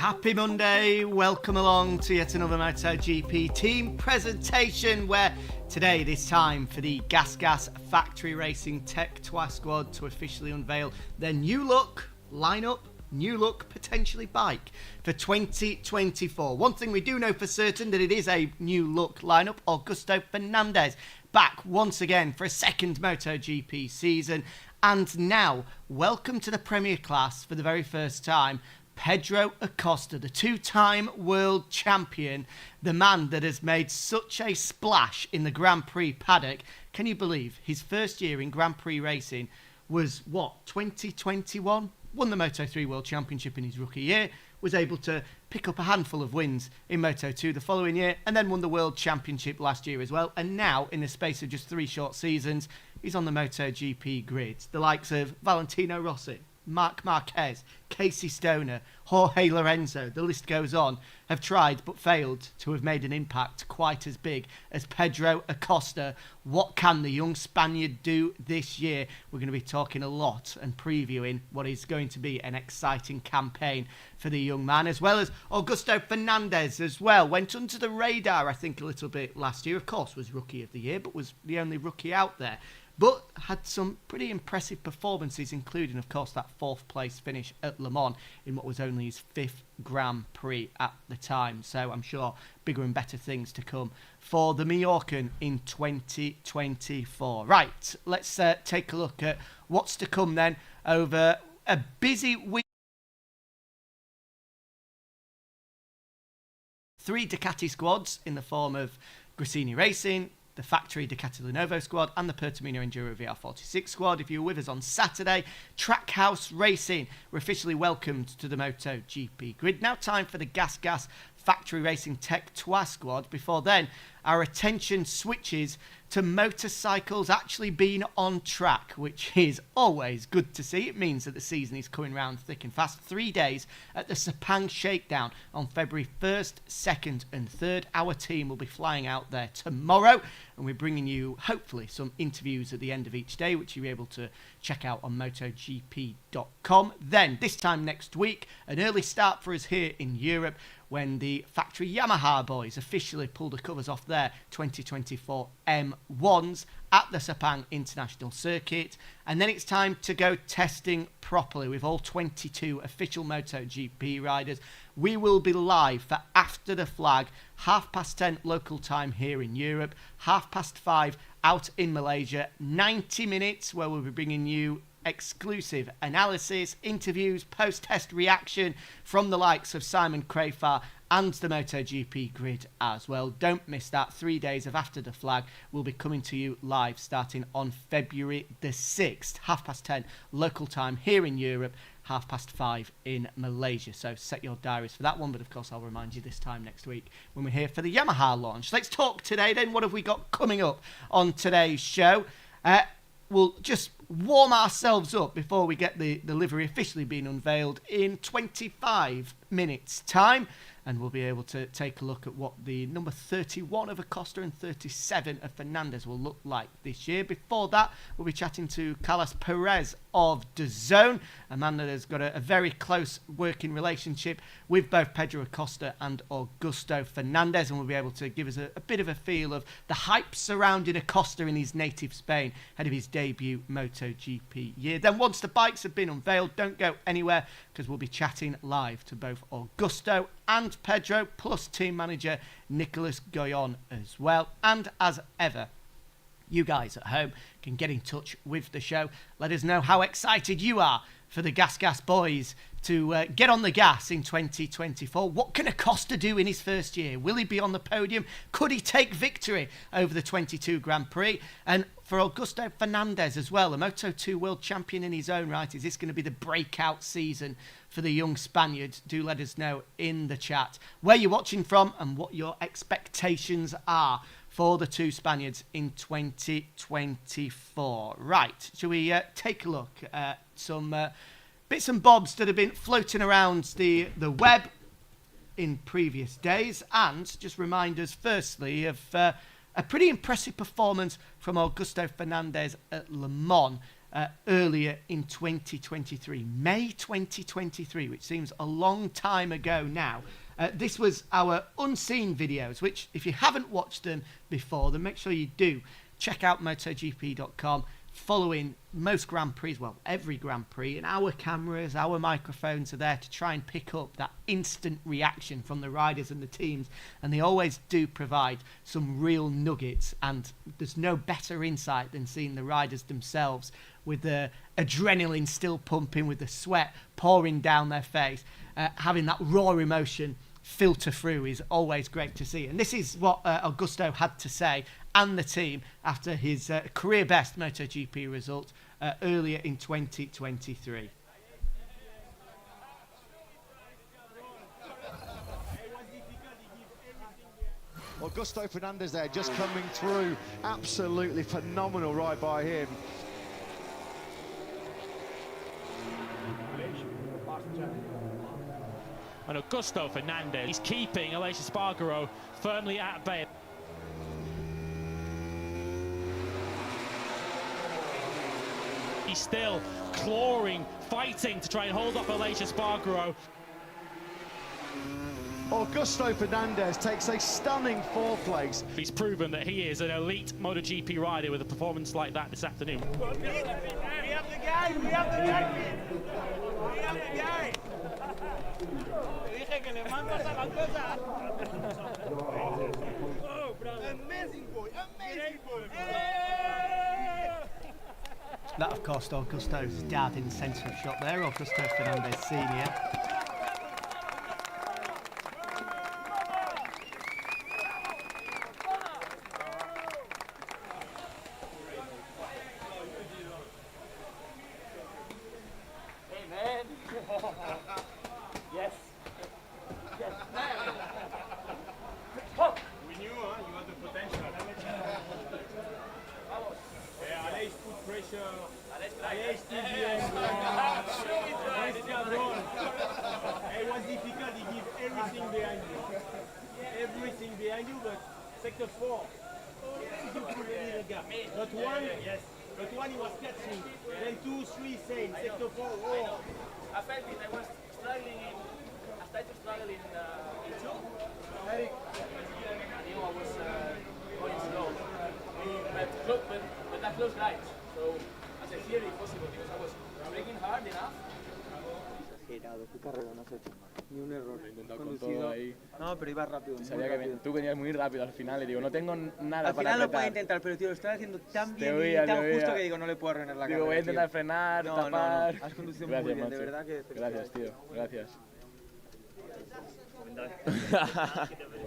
Happy Monday, welcome along to yet another MotoGP team presentation where today it is time for the GASGAS Factory Racing Tech3 squad to officially unveil their new look, lineup, new look, potentially bike for 2024. One thing we do know for certain that it is a new look lineup. Augusto Fernandez back once again for a second MotoGP season, and now welcome to the Premier Class for the very first time, Pedro Acosta, the two-time world champion, the man that has made such a splash in the Grand Prix paddock. Can you believe his first year in Grand Prix racing was, 2021? Won the Moto3 World Championship in his rookie year, was able to pick up a handful of wins in Moto2 the following year, and then won the World Championship last year as well. And now, in the space of just 3 short seasons, he's on the MotoGP grid. The likes of Valentino Rossi, Marc Marquez, Casey Stoner, Jorge Lorenzo, the list goes on, have tried but failed to have made an impact quite as big as Pedro Acosta. What can the young Spaniard do this year? We're going to be talking a lot and previewing what is going to be an exciting campaign for the young man, as well as Augusto Fernandez as well. Went under the radar, I think, a little bit last year. Of course, was Rookie of the Year, but was the only rookie out there. But had some pretty impressive performances, including, of course, that 4th place finish at Le Mans in what was only his 5th Grand Prix at the time. So I'm sure bigger and better things to come for the Mallorcan in 2024. Right, let's take a look at what's to come then over a busy week. 3 Ducati squads in the form of Gresini Racing, the factory Ducati Lenovo squad, and the Pertamino Enduro VR46 squad. If you were with us on Saturday, Trackhouse Racing were officially welcomed to the MotoGP grid. Now time for the GASGAS Factory Racing Tech3 squad. Before then, our attention switches to motorcycles actually being on track, which is always good to see. It means that the season is coming round thick and fast. 3 days at the Sepang Shakedown on February 1st, 2nd and 3rd. Our team will be flying out there tomorrow, and we're bringing you, hopefully, some interviews at the end of each day, which you'll be able to check out on MotoGP.com. Then, this time next week, an early start for us here in Europe, when the factory Yamaha boys officially pull the covers off their 2024 M1s at the Sepang International Circuit. And then it's time to go testing properly with all 22 official MotoGP riders. We will be live for After the Flag, 10:30 local time here in Europe, 5:30 out in Malaysia. 90 minutes where we'll be bringing you exclusive analysis, interviews, post-test reaction from the likes of Simon Crafar and the MotoGP grid as well. Don't miss that. 3 days of After the Flag will be coming to you live starting on February the 6th, 10:30 local time here in Europe, 5:30 in Malaysia. So set your diaries for that one, but of course I'll remind you this time next week when we're here for the Yamaha launch. Let's talk today then. What have we got coming up on today's show? We'll just warm ourselves up before we get the livery officially being unveiled in 25 minutes time, and we'll be able to take a look at what the number 31 of Acosta and 37 of Fernandez will look like this year. Before that, we'll be chatting to Carles Perez of DAZN, a man that has got a very close working relationship with both Pedro Acosta and Augusto Fernandez, and we'll be able to give us a bit of a feel of the hype surrounding Acosta in his native Spain ahead of his debut MotoGP year. Then once the bikes have been unveiled, don't go anywhere, because we'll be chatting live to both Augusto and Pedro, plus team manager Nicolas Goyon as well. And as ever, you guys at home can get in touch with the show. Let us know how excited you are for the GASGAS boys to get on the gas in 2024. What can Acosta do in his first year? Will he be on the podium? Could he take victory over the 22 Grand Prix? And for Augusto Fernandez as well, a Moto2 world champion in his own right, is this going to be the breakout season for the young Spaniard? Do let us know in the chat where you're watching from and what your expectations are for the two Spaniards in 2024. Right, shall we take a look at some bits and bobs that have been floating around the web in previous days, and just remind us firstly of a pretty impressive performance from Augusto Fernandez at Le Mans. earlier in 2023, May 2023, which seems a long time ago now. This was our unseen videos, which if you haven't watched them before, then make sure you do. Check out MotoGP.com. Following most Grand Prix, well, every Grand Prix, and our cameras, our microphones are there to try and pick up that instant reaction from the riders and the teams, and they always do provide some real nuggets, and there's no better insight than seeing the riders themselves with the adrenaline still pumping, with the sweat pouring down their face, having that raw emotion filter through is always great to see. And this is what Augusto had to say, and the team, after his career best MotoGP result earlier in 2023. Augusto Fernandez there, just coming through. Absolutely phenomenal ride by him. And Augusto Fernandez is keeping Aleix Espargaro firmly at bay. He's still clawing, fighting to try and hold off Aleix Espargaro. Augusto Fernandez takes a stunning fourth place. He's proven that he is an elite MotoGP rider with a performance like that this afternoon. We have the guy, we have the guy. We have the guy. Dije que le mandas a la cosa. Oh, bravo. Amazing boy, amazing boy. That, of course, Augusto's dad in the centre of shot there, Augusto Fernandez Sr. Hey, man. Yes. Yes. We knew you had the potential. Aleix put pressure. Aleix till the end. Nice job, Ron. It was difficult. He gave everything behind you. Everything behind you, but sector 4. You put a little gap. Not one. Yes. But one he was catching. Then 2, 3 same. Sector 4. Oh. I felt it. I was struggling in. I started to struggle in 2. I knew I was going slow. But that close lights. So I said, here it's possible because I was braking hard enough. Exagerado, qué carrera no has hecho. Ni un error. Lo he intentado con Conducido. todo ahí. No, pero iba rápido. Muy Sabía que rápido. tú venías muy rápido al final y digo, no tengo nada Al para final lo puedo apretar. intentar, pero tío, lo estás haciendo tan Te bien veía, y tan te veía. justo que digo, no le puedo arruinar la Digo, carrera. voy a intentar tío. frenar, No, tapar. no. Has conducido Gracias, muy bien, de macho. verdad que Gracias, tío. Gracias.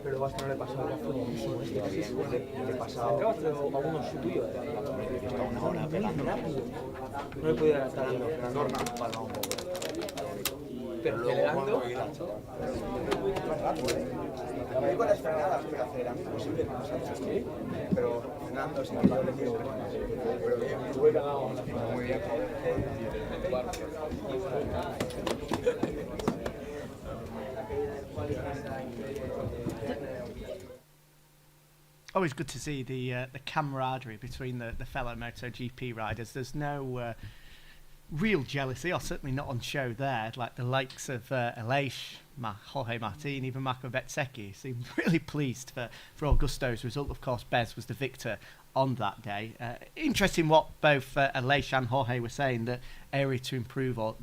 Pero vas a no le pasó algo buenísimo, es que casi seguro le pasaba a uno suyo. Estaba una hora pegando rápido. No le podía adaptar a Fernando para un poco. Pero acelerando. Yo con las frenadas, pero acelerando imposible, no sé. Pero frenando sin que yo le digo. Pero bien, estuve cagado. Muy bien. Always good to see the camaraderie between the fellow MotoGP riders. There's no real jealousy, or certainly not on show there, like the likes of Aleix, Jorge Martin, even Marco Bezzecchi seemed really pleased for Augusto's result. Of course, Bez was the victor on that day. Interesting what both Aleix and Jorge were saying, that area to improve, or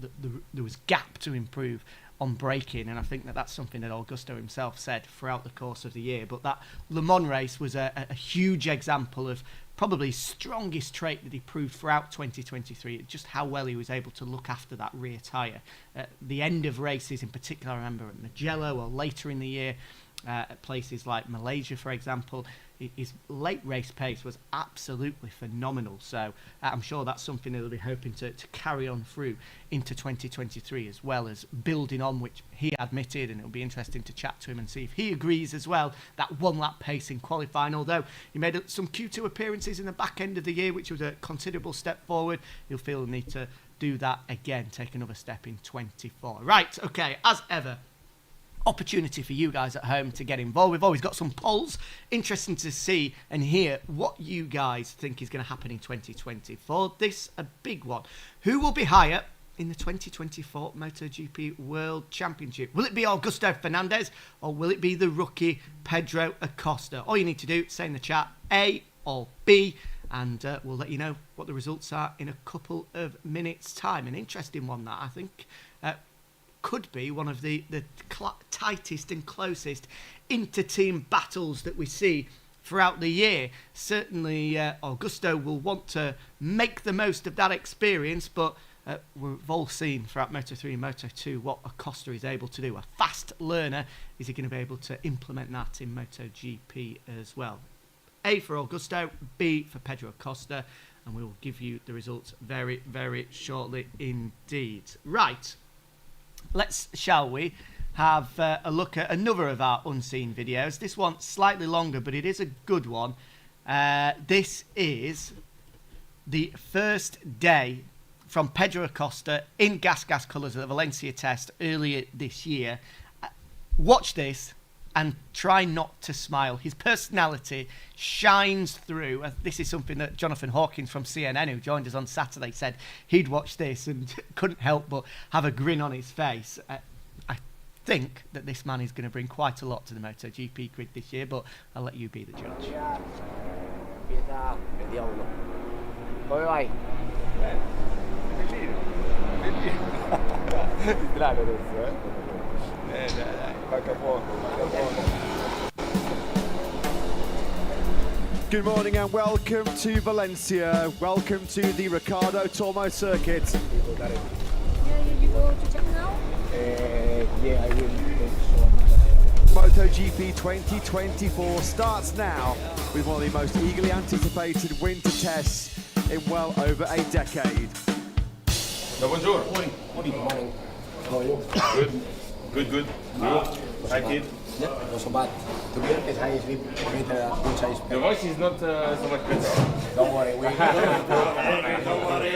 there was gap to improve on braking, and I think that's something that Augusto himself said throughout the course of the year. But that Le Mans race was a huge example of probably his strongest trait that he proved throughout 2023, just how well he was able to look after that rear tyre. At the end of races in particular, I remember at Mugello or later in the year, at places like Malaysia, for example, his late race pace was absolutely phenomenal. So I'm sure that's something that they'll be hoping to carry on through into 2023, as well as building on, which he admitted, and it'll be interesting to chat to him and see if he agrees as well, that one lap pace in qualifying. Although he made some Q2 appearances in the back end of the year, which was a considerable step forward, he'll feel the need to do that again, take another step in 24. Right, okay, as ever, opportunity for you guys at home to get involved. We've always got some polls. Interesting to see and hear what you guys think is going to happen in 2024. This a big one. Who will be higher in the 2024 MotoGP World Championship? Will it be Augusto Fernandez or will it be the rookie Pedro Acosta? All you need to do, say in the chat A or B, and we'll let you know what the results are in a couple of minutes' time. An interesting one that I think could be one of the tightest and closest inter-team battles that we see throughout the year. Certainly Augusto will want to make the most of that experience, but we've all seen throughout Moto3 and Moto2 what Acosta is able to do. A fast learner, is he going to be able to implement that in MotoGP as well? A for Augusto, B for Pedro Acosta, and we will give you the results very, very shortly indeed. Right, shall we, have a look at another of our unseen videos. This one's slightly longer, but it is a good one. This is the first day from Pedro Acosta in GASGAS colours at the Valencia test earlier this year. Watch this and try not to smile. His personality shines through. This is something that Jonathan Hawkins from CNN, who joined us on Saturday, said he'd watch this and couldn't help but have a grin on his face. I think that this man is going to bring quite a lot to the MotoGP grid this year, but I'll let you be the judge. Come vai? Strano adesso, dai, manca poco. Good morning and welcome to Valencia. Welcome to the Ricardo Tormo circuit. Yeah, you go to check now? Yeah, I will. MotoGP 2024 starts now with one of the most eagerly anticipated winter tests in well over a decade. Buongiorno. Morning. How are you? Good. You? Hi, kid. Yeah, not so bad. To be honest, I sleep better which I Your voice is not so much better. Don't worry, we Don't worry.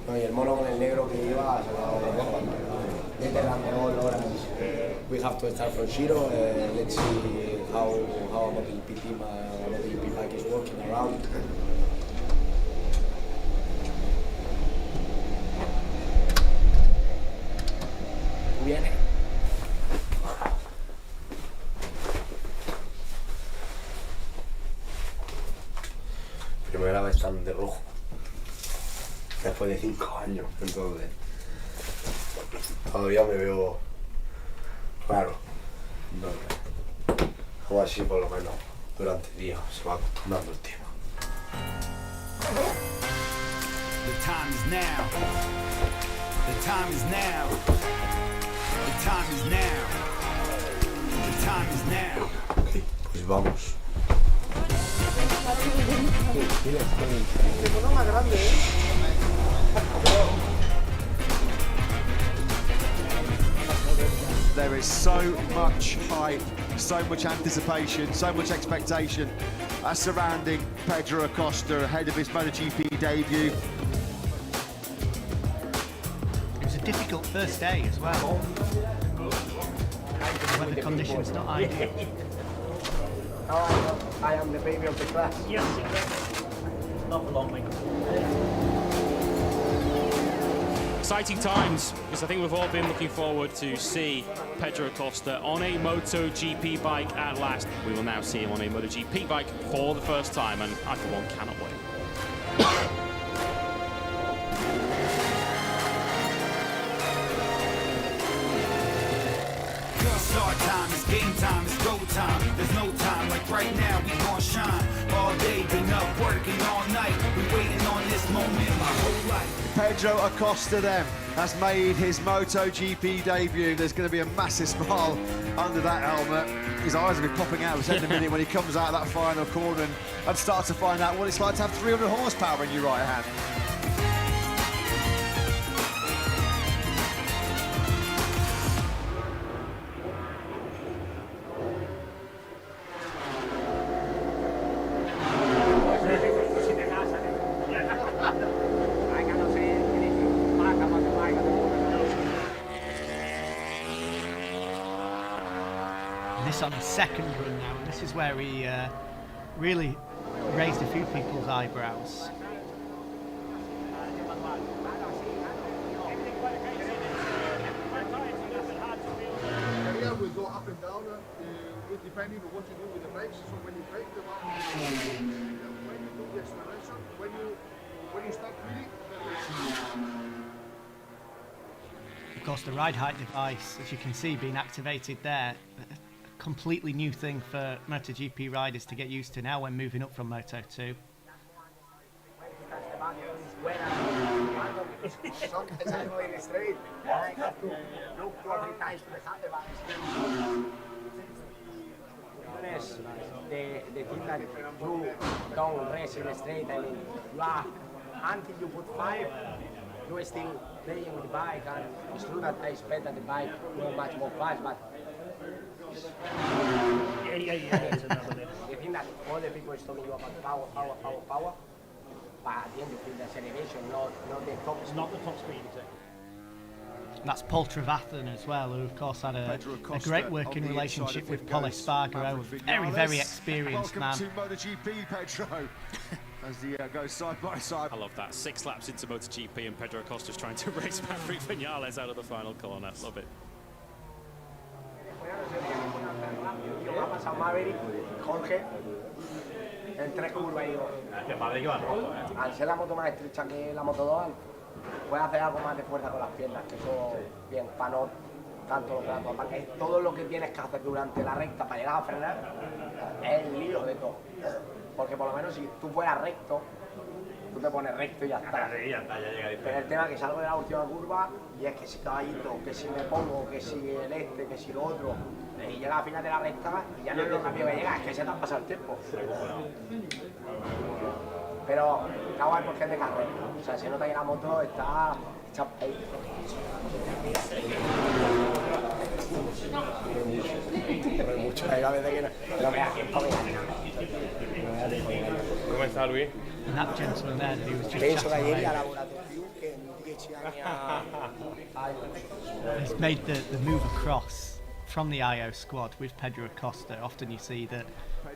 No, y el mono con el negro que iba se lo we have to start from zero. Let's see how a MotoGP team, a MotoGP bike is working around. Viene. Primera vez tan de rojo. Después de 5 años, entonces todavía me veo raro. No, o así por lo menos durante el día se va acostumbrando el tiempo. The time is now. The time is now. The time is now. The time is now. Okay, pues vamos. Más grande, There is so much hype, so much anticipation, so much expectation surrounding Pedro Acosta ahead of his MotoGP debut. It was a difficult first day as well. Weather conditions not ideal. I am the baby of the class. Yes, exactly. Not for long, mate. Exciting times, because I think we've all been looking forward to see Pedro Acosta on a MotoGP bike at last. We will now see him on a MotoGP bike for the first time, and I, for one, cannot wait. Start time, it's game time, it's go time. There's no time like right now, we gon' shine. All day, been up working all night. Been waiting on this moment my whole life. Pedro Acosta then has made his MotoGP debut. There's going to be a massive smile under that helmet. His eyes will be popping out in a minute when he comes out of that final corner and starts to find out what it's like to have 300 horsepower in your right hand. on his second run now, and this is where he really raised a few people's eyebrows. Area will go up and down, depending on what you do with the brakes. So when you brake them up, when you do the acceleration, when you start really. Of course, the ride height device, as you can see, being activated there, a completely new thing for MotoGP riders to get used to now when moving up from Moto2. Sometimes I go in straight. I have to look 2 or 3 times to the handlebars. The thing that you don't race in straight, I mean, you are, until you put 5, you are still playing with the bike, and it's true that I expect that the bike will much more fast, but the thing that all the people is telling you about power, but at the end you feel the acceleration, not the top speed. Not the top speed, is it? That's Paul Trevathan as well, who of course had a great working relationship with Paul Espargaro, a very experienced man. Welcome to MotoGP, Pedro, as he goes side by side. I love that. 6 laps into MotoGP and Pedro Acosta's trying to race Maverick Vinales out of the final corner. Love it. Yo me ha pasado Maverick, Jorge, en 3 curvas y digo, al ser la moto más estrecha que la Moto 2, puedes hacer algo más de fuerza con las piernas, que eso, bien, para no tanto los brazos, para que todo lo que tienes que hacer durante la recta para llegar a frenar es el lío de todo. Porque por lo menos si tú fueras recto, tú te pones recto y ya está. Pero el tema es que salgo de la última curva y es que si caballito, que si me pongo, que si el este, que si lo otro, y llega al final de la recta y ya no es lo rápido que llega, es que se te ha pasado el tiempo. Pero está guay porque es de carrera, o sea, se nota que la moto está hecha ahí. Mucho, hay veces que no me da tiempo a mirar nada. ¿Cómo está, Luis? And that gentleman there that he was just Penso che chatting ieri ha away. lavorato più che in 10 anni a... He's made the move across from the IO squad with Pedro Acosta. Often you see that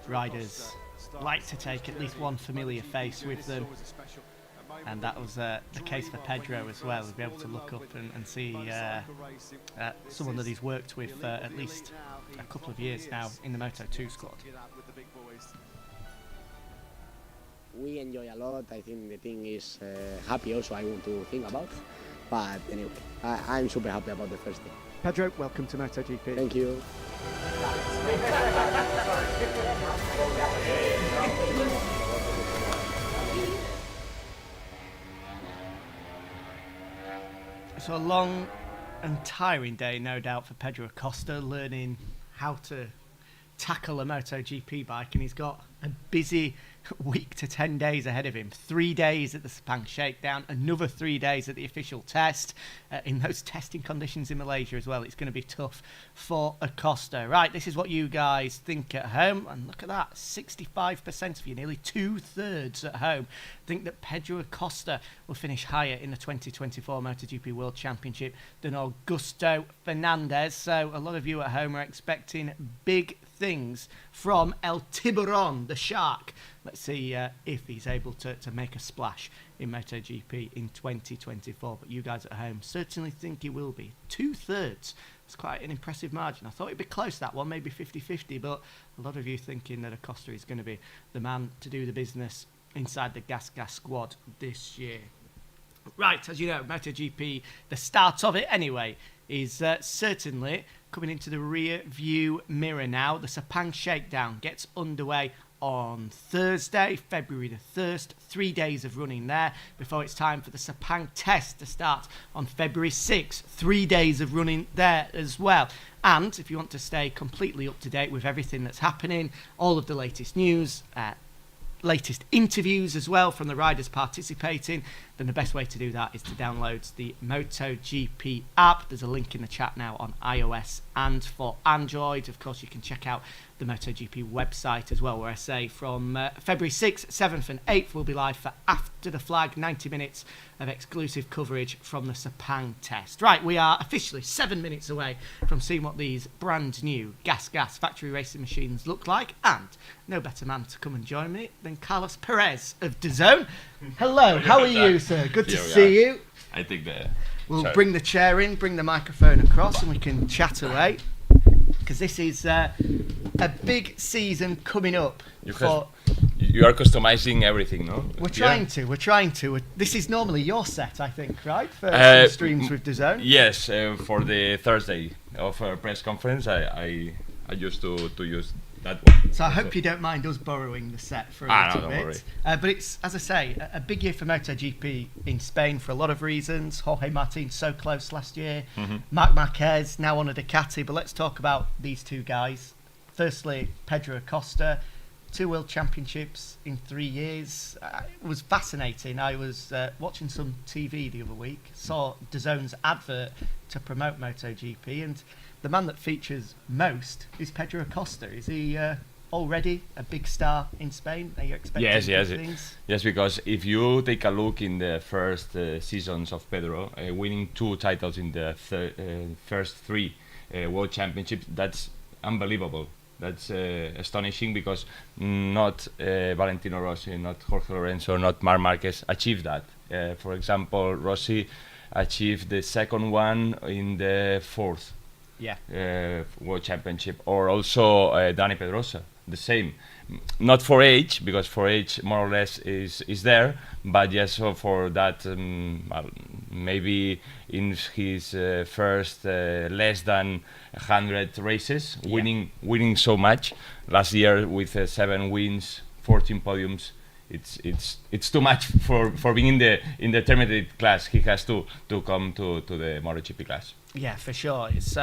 riders like to take at least one familiar face with them, and that was the case for Pedro as well. He'll be able to look up and see someone that he's worked with for at least a couple of years now in the Moto2 squad. We enjoy a lot. I think the thing is happy also I want to think about. But anyway, I'm super happy about the first thing. Pedro, welcome to MotoGP. Thank you. So a long and tiring day, no doubt, for Pedro Acosta, learning how to tackle a MotoGP bike, and he's got a busy week to 10 days ahead of him. 3 days at the Sepang Shakedown, another 3 days at the official test. In those testing conditions in Malaysia as well, it's going to be tough for Acosta. Right, this is what you guys think at home, and look at that, 65% of you, nearly 2/3 at home, think that Pedro Acosta will finish higher in the 2024 MotoGP World Championship than Augusto Fernandez. So a lot of you at home are expecting big things from El Tiburon, the shark. Let's see if he's able to make a splash in MotoGP in 2024. But you guys at home certainly think he will be. 2/3. It's quite an impressive margin. I thought it'd be close, that one, maybe 50-50, but a lot of you thinking that Acosta is going to be the man to do the business inside the GASGAS squad this year. Right, as you know, MotoGP, the start of it anyway, is certainly coming into the rear view mirror now. The Sepang Shakedown gets underway on Thursday, February the 1st. 3 days of running there before it's time for the Sepang test to start on February 6th. 3 days of running there as well. And if you want to stay completely up to date with everything that's happening, all of the latest news, latest interviews as well from the riders participating, then the best way to do that is to download the MotoGP app. There's a link in the chat now on iOS and for Android. Of course, you can check out the MotoGP website as well, where I say from February 6th, 7th and 8th we'll be live for After the Flag, 90 minutes of exclusive coverage from the Sepang test. Right, we are officially 7 minutes away from seeing what these brand new GASGAS factory racing machines look like, and no better man to come and join me than Carles Perez of DAZN. Hello, how are you, sir? Good to see you. I think We'll bring the chair in, bring the microphone across, and we can chat away, because this is a big season coming up. You are customizing everything, no? We're trying to. This is normally your set, I think, right? For some streams with DAZN. Yes, for the Thursday of a press conference, I used to use that one. So I hope you don't mind us borrowing the set for a little bit. Worry. But it's, as I say, a big year for MotoGP in Spain for a lot of reasons. Jorge Martin so close last year. Marc Marquez now on a Ducati. But let's talk about these two guys. Firstly, Pedro Acosta. 2 World Championships in 3 years. It was fascinating. I was watching some TV the other week, saw DAZN's advert to promote MotoGP, and the man that features most is Pedro Acosta. Is he already a big star in Spain? Are you expecting big things? Yes, because if you take a look in the first seasons of Pedro, winning 2 titles in the first 3 World Championships, that's unbelievable. That's astonishing, because not Valentino Rossi, not Jorge Lorenzo, not Marc Marquez achieved that. For example, Rossi achieved the second one in the 4th World Championship, or also Dani Pedrosa, the same. Not for age, because for age more or less is there, but yes, so for that maybe in his first less than 100 races, winning so much. Last year with 7 wins, 14 podiums, it's too much for being in the intermediate class. He has to come to the MotoGP class. Yeah, for sure. It's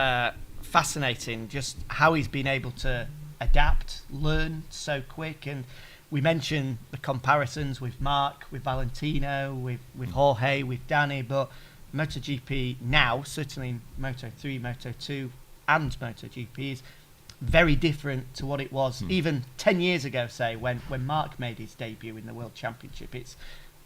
fascinating just how he's been able to adapt, learn so quick. And we mentioned the comparisons with Marc, with Valentino, with Jorge, with Dani, but MotoGP now, certainly in Moto3, Moto2 and MotoGP, is very different to what it was even 10 years ago, say, when Marc made his debut in the World Championship. It's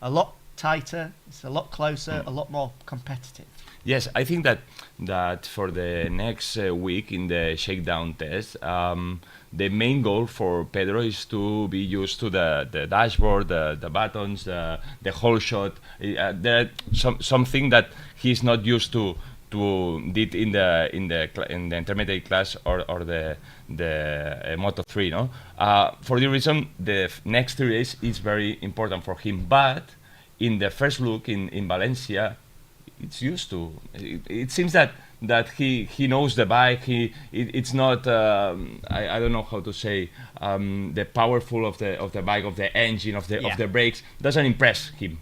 a lot tighter, it's a lot closer, a lot more competitive. Yes, I think that for the next week in the shakedown test, the main goal for Pedro is to be used to the dashboard, the buttons, the whole shot. There are something that he's not used to did in the intermediate class or the Moto3, no. For the reason, the next 3 race is very important for him. But in the first look in Valencia, it's used to. It seems that he knows the bike. It's not I don't know how to say the powerful of the bike, of the engine, of the brakes doesn't impress him.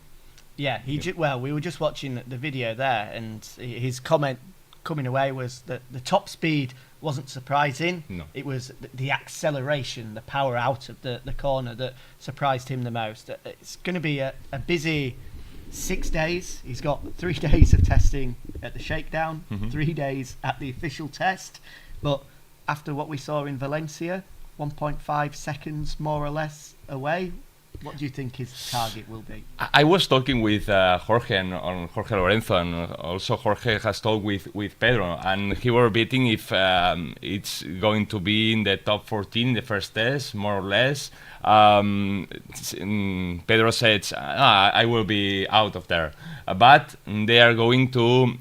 Yeah, we were just watching the video there, and his comment coming away was that the top speed wasn't surprising. No. It was the acceleration, the power out of the corner that surprised him the most. It's going to be a busy 6 days. He's got 3 days of testing at the shakedown, 3 days at the official test. But after what we saw in Valencia, 1.5 seconds more or less away, what do you think his target will be? I was talking with Jorge on Jorge Lorenzo, and also Jorge has talked with Pedro, and he were betting if it's going to be in the top 14 in the first test, more or less. Pedro said, I will be out of there. But they are going to,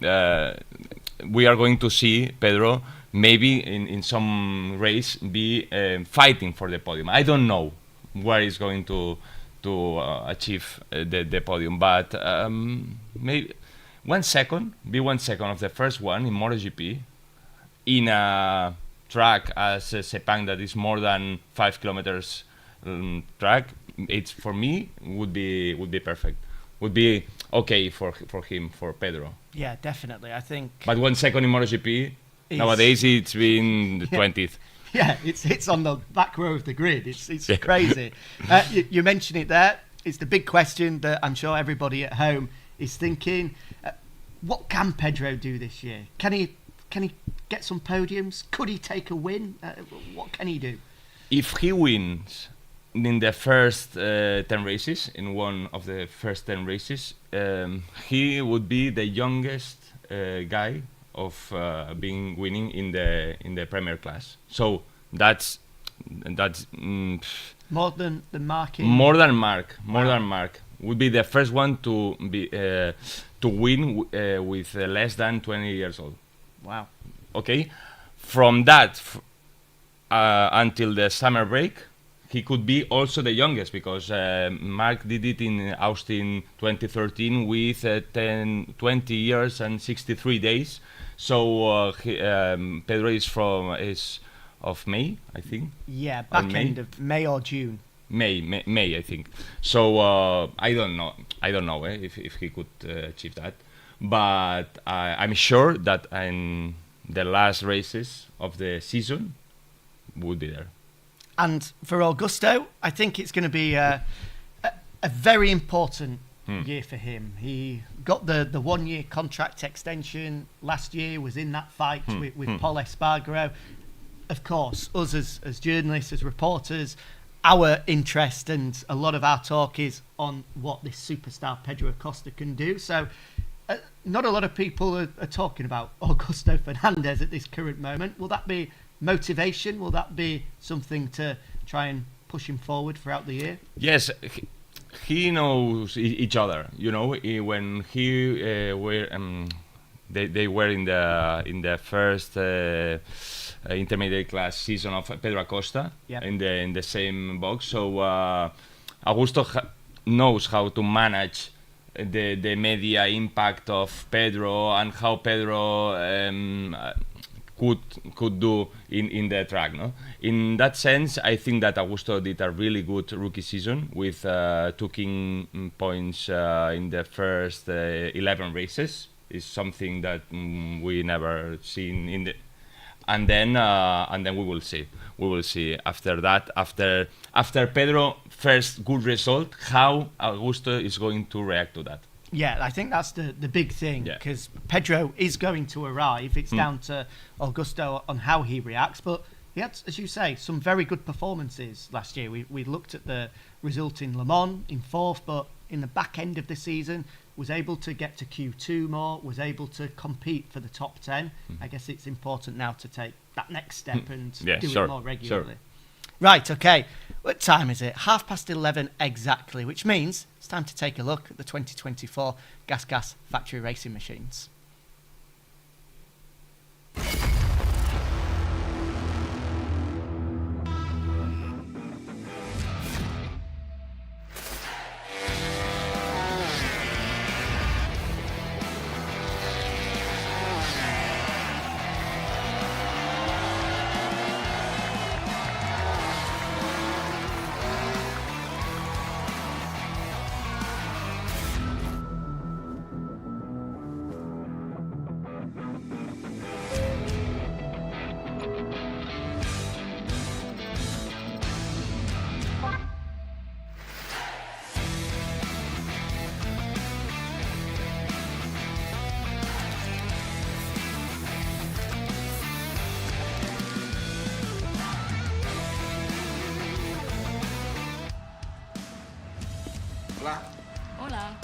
we are going to see Pedro maybe in some race be fighting for the podium. I don't know where he's going to achieve the podium, but maybe 1 second, be 1 second of the first one in MotoGP in a track as Sepang that is more than 5 kilometers track. It's for me would be perfect. Would be okay for him, for Pedro. Yeah, definitely. I think. But 1 second in MotoGP nowadays it's been the 20th. Yeah, it's on the back row of the grid. It's crazy. You mentioned it there. It's the big question that I'm sure everybody at home is thinking. What can Pedro do this year? Can he get some podiums? Could he take a win? What can he do? If he wins in the first 10 races, in one of the first 10 races, he would be the youngest guy of being winning in the Premier class. So that's more than Mark. More than Mark would be the first one to be to win with less than 20 years old. Wow. Okay, from that until the summer break, he could be also the youngest, because Mark did it in Austin 2013 with 20 years and 63 days. So Pedro is of May, I think. Yeah, back end of May or June. May, I think. So I don't know if he could achieve that, but I'm sure that in the last races of the season would be there. And for Augusto, I think it's going to be a very important year for him. He got the 1 year contract extension last year, was in that fight with Paul Espargaro. Of course, us as journalists, as reporters, our interest and a lot of our talk is on what this superstar Pedro Acosta can do. So not a lot of people are talking about Augusto Fernandez at this current moment. Will that be motivation? Will that be something to try and push him forward throughout the year? Yes, he knows each other. You know, when they were in the first intermediate class season of Pedro Acosta, in the same box. So Augusto knows how to manage the media impact of Pedro and how Pedro could do in the track. No, in that sense, I think that Augusto did a really good rookie season with taking points in the first 11 races. Is something that we never seen in the. And then we will see. We will see after that. After Pedro first good result, how Augusto is going to react to that. Yeah, I think that's the big thing, because Pedro is going to arrive. It's down to Augusto on how he reacts. But he had, as you say, some very good performances last year. We looked at the result in Le Mans in 4th, but in the back end of the season was able to get to Q2 more, was able to compete for the top 10. I guess it's important now to take that next step and do it more regularly. Right, okay. What time is it? 11:30 exactly, which means it's time to take a look at the 2024 GASGAS factory racing machines. Hola. Hola.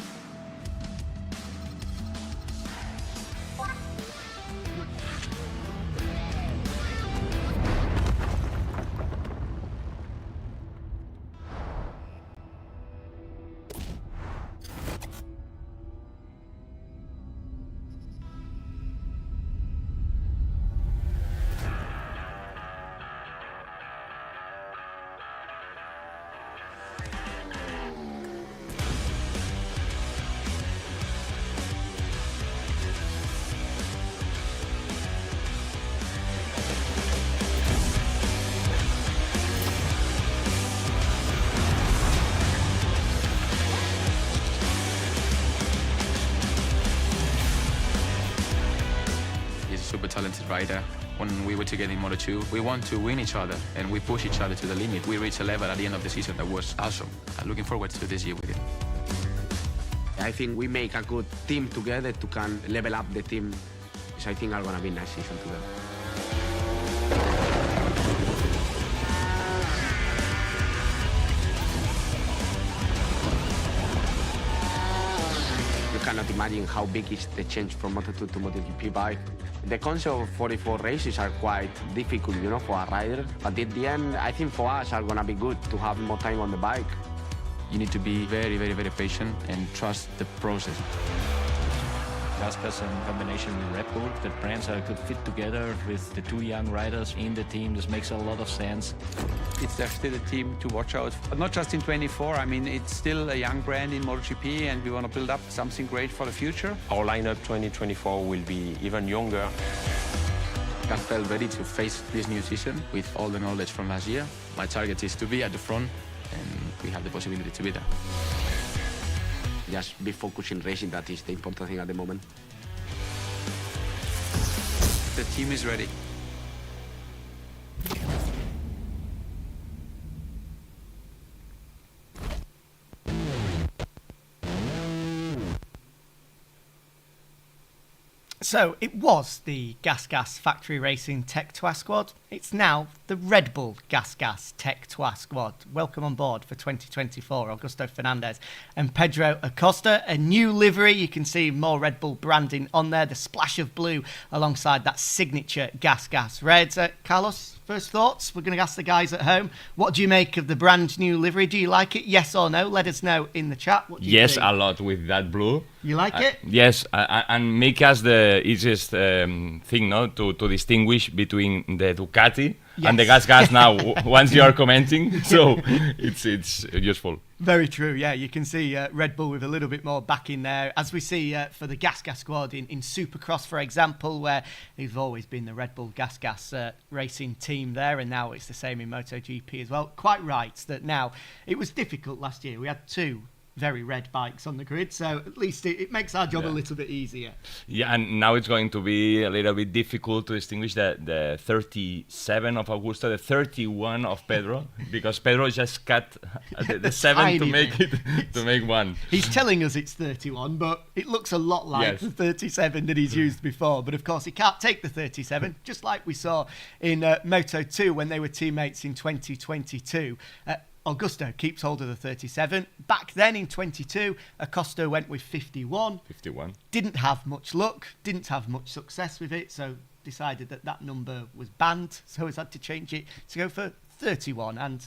He's a super talented rider. when we were together in Moto2. We want to win each other and we push each other to the limit. We reached a level at the end of the season that was awesome. Looking forward to this year with him. I think we make a good team together to can level up the team. So I think are gonna be nice season together. You cannot imagine how big is the change from Moto2 to MotoGP bike. The concept of 44 races are quite difficult, you know, for a rider. But at the end, I think for us are gonna be good to have more time on the bike. You need to be very, very, very patient and trust the process. GASGAS in combination with Red Bull, the brands are a good fit together with the two young riders in the team. This makes a lot of sense. It's definitely the team to watch out. But not just in 24, I mean, it's still a young brand in MotoGP and we want to build up something great for the future. Our lineup 2024 will be even younger. I felt ready to face this new season with all the knowledge from last year. My target is to be at the front and we have the possibility to be there. Just be focused in racing, that is the important thing at the moment. The team is ready. So it was the GASGAS Factory Racing Tech3 squad. It's now the Red Bull GASGAS Tech3 squad. Welcome on board for 2024, Augusto Fernandez and Pedro Acosta. A new livery, you can see more Red Bull branding on there, the splash of blue alongside that signature GASGAS red. Carlos, first thoughts? We're going to ask the guys at home, what do you make of the brand new livery? Do you like it? Yes or no? Let us know in the chat. What do you think? A lot with that blue. You like it? Yes, and make us the easiest thing, no, to distinguish between the Ducati and the GASGAS now. Once you are commenting, so it's useful. Very true. Yeah, you can see Red Bull with a little bit more back in there, as we see for the GASGAS squad in Supercross, for example, where they've always been the Red Bull GASGAS racing team there, and now it's the same in MotoGP as well. Quite right that now it was difficult last year. We had two very red bikes on the grid, so at least it makes our job a little bit easier. Yeah, and now it's going to be a little bit difficult to distinguish the 37 of Augusto, the 31 of Pedro, because Pedro just cut the 7 to make to make one. He's telling us it's 31, but it looks a lot like the 37 that he's used before. But of course, he can't take the 37, just like we saw in Moto2 when they were teammates in 2022. Augusto keeps hold of the 37. Back then in 22, Acosta went with 51. 51. Didn't have much luck, didn't have much success with it, so decided that number was banned, so he's had to change it to go for 31 and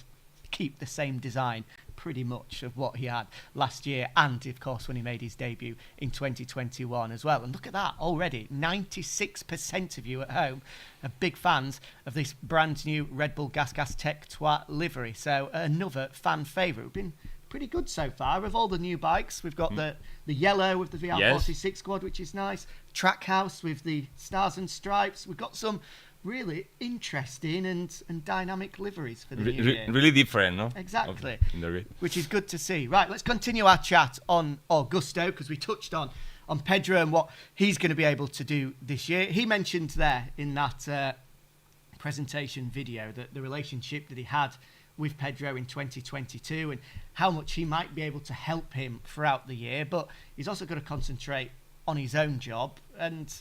keep the same design pretty much of what he had last year, and of course when he made his debut in 2021 as well. And look at that, already 96% of you at home are big fans of this brand new Red Bull GASGAS Tech3 livery, so another fan favourite. We've been pretty good so far. Of all the new bikes, we've got the yellow with the VR46 squad, which is nice, Trackhouse with the stars and stripes. We've got some really interesting and dynamic liveries for the new year. Really different, no? Exactly, which is good to see. Right, let's continue our chat on Augusto, because we touched on Pedro and what he's going to be able to do this year. He mentioned there in that presentation video that the relationship that he had with Pedro in 2022 and how much he might be able to help him throughout the year, but he's also got to concentrate on his own job. And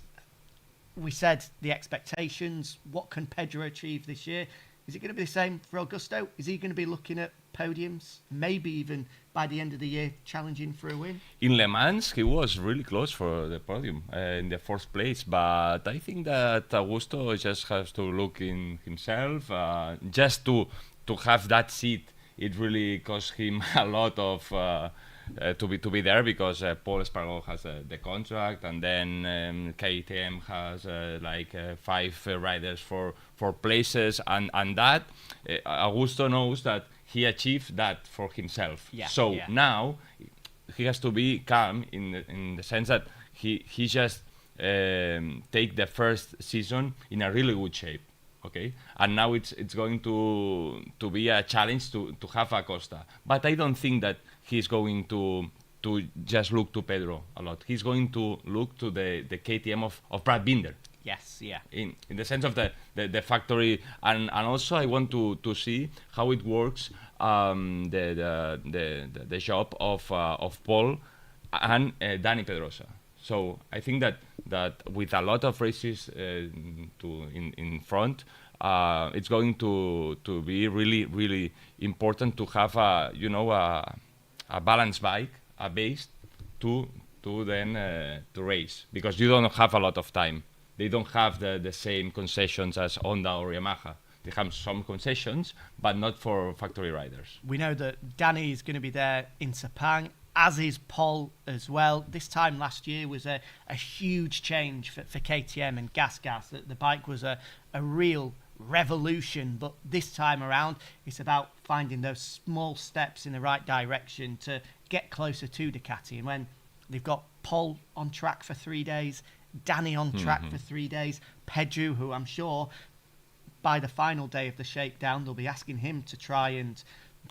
we said the expectations. What can Pedro achieve this year? Is it going to be the same for Augusto? Is he going to be looking at podiums, maybe even by the end of the year challenging for a win? In Le Mans, he was really close for the podium in the fourth place, but I think that Augusto just has to look in himself, just to have that seat. It really cost him a lot of to be there, because Paul Espargaro has the contract, and then KTM has 5 riders for places, and that Augusto knows that he achieved that for himself. Now he has to be calm in the sense that he just take the first season in a really good shape. Okay, and now it's going to be a challenge to have Acosta, but I don't think that he's going to just look to Pedro a lot. He's going to look to the KTM of Brad Binder. Yes, yeah. In the sense of the factory, and also I want to see how it works, the job of Paul and Dani Pedrosa. So I think that with a lot of races in front, it's going to be really important to have a balanced bike, a base to race, because you don't have a lot of time. They don't have the same concessions as Honda or Yamaha. They have some concessions, but not for factory riders. We know that Danny is going to be there in Sepang, as is Paul as well. This time last year was a huge change for KTM and GASGAS. The bike was a real revolution, but this time around it's about finding those small steps in the right direction to get closer to Ducati. And when they've got Paul on track for 3 days, Danny on track for 3 days, Pedro, who I'm sure by the final day of the shakedown they'll be asking him to try and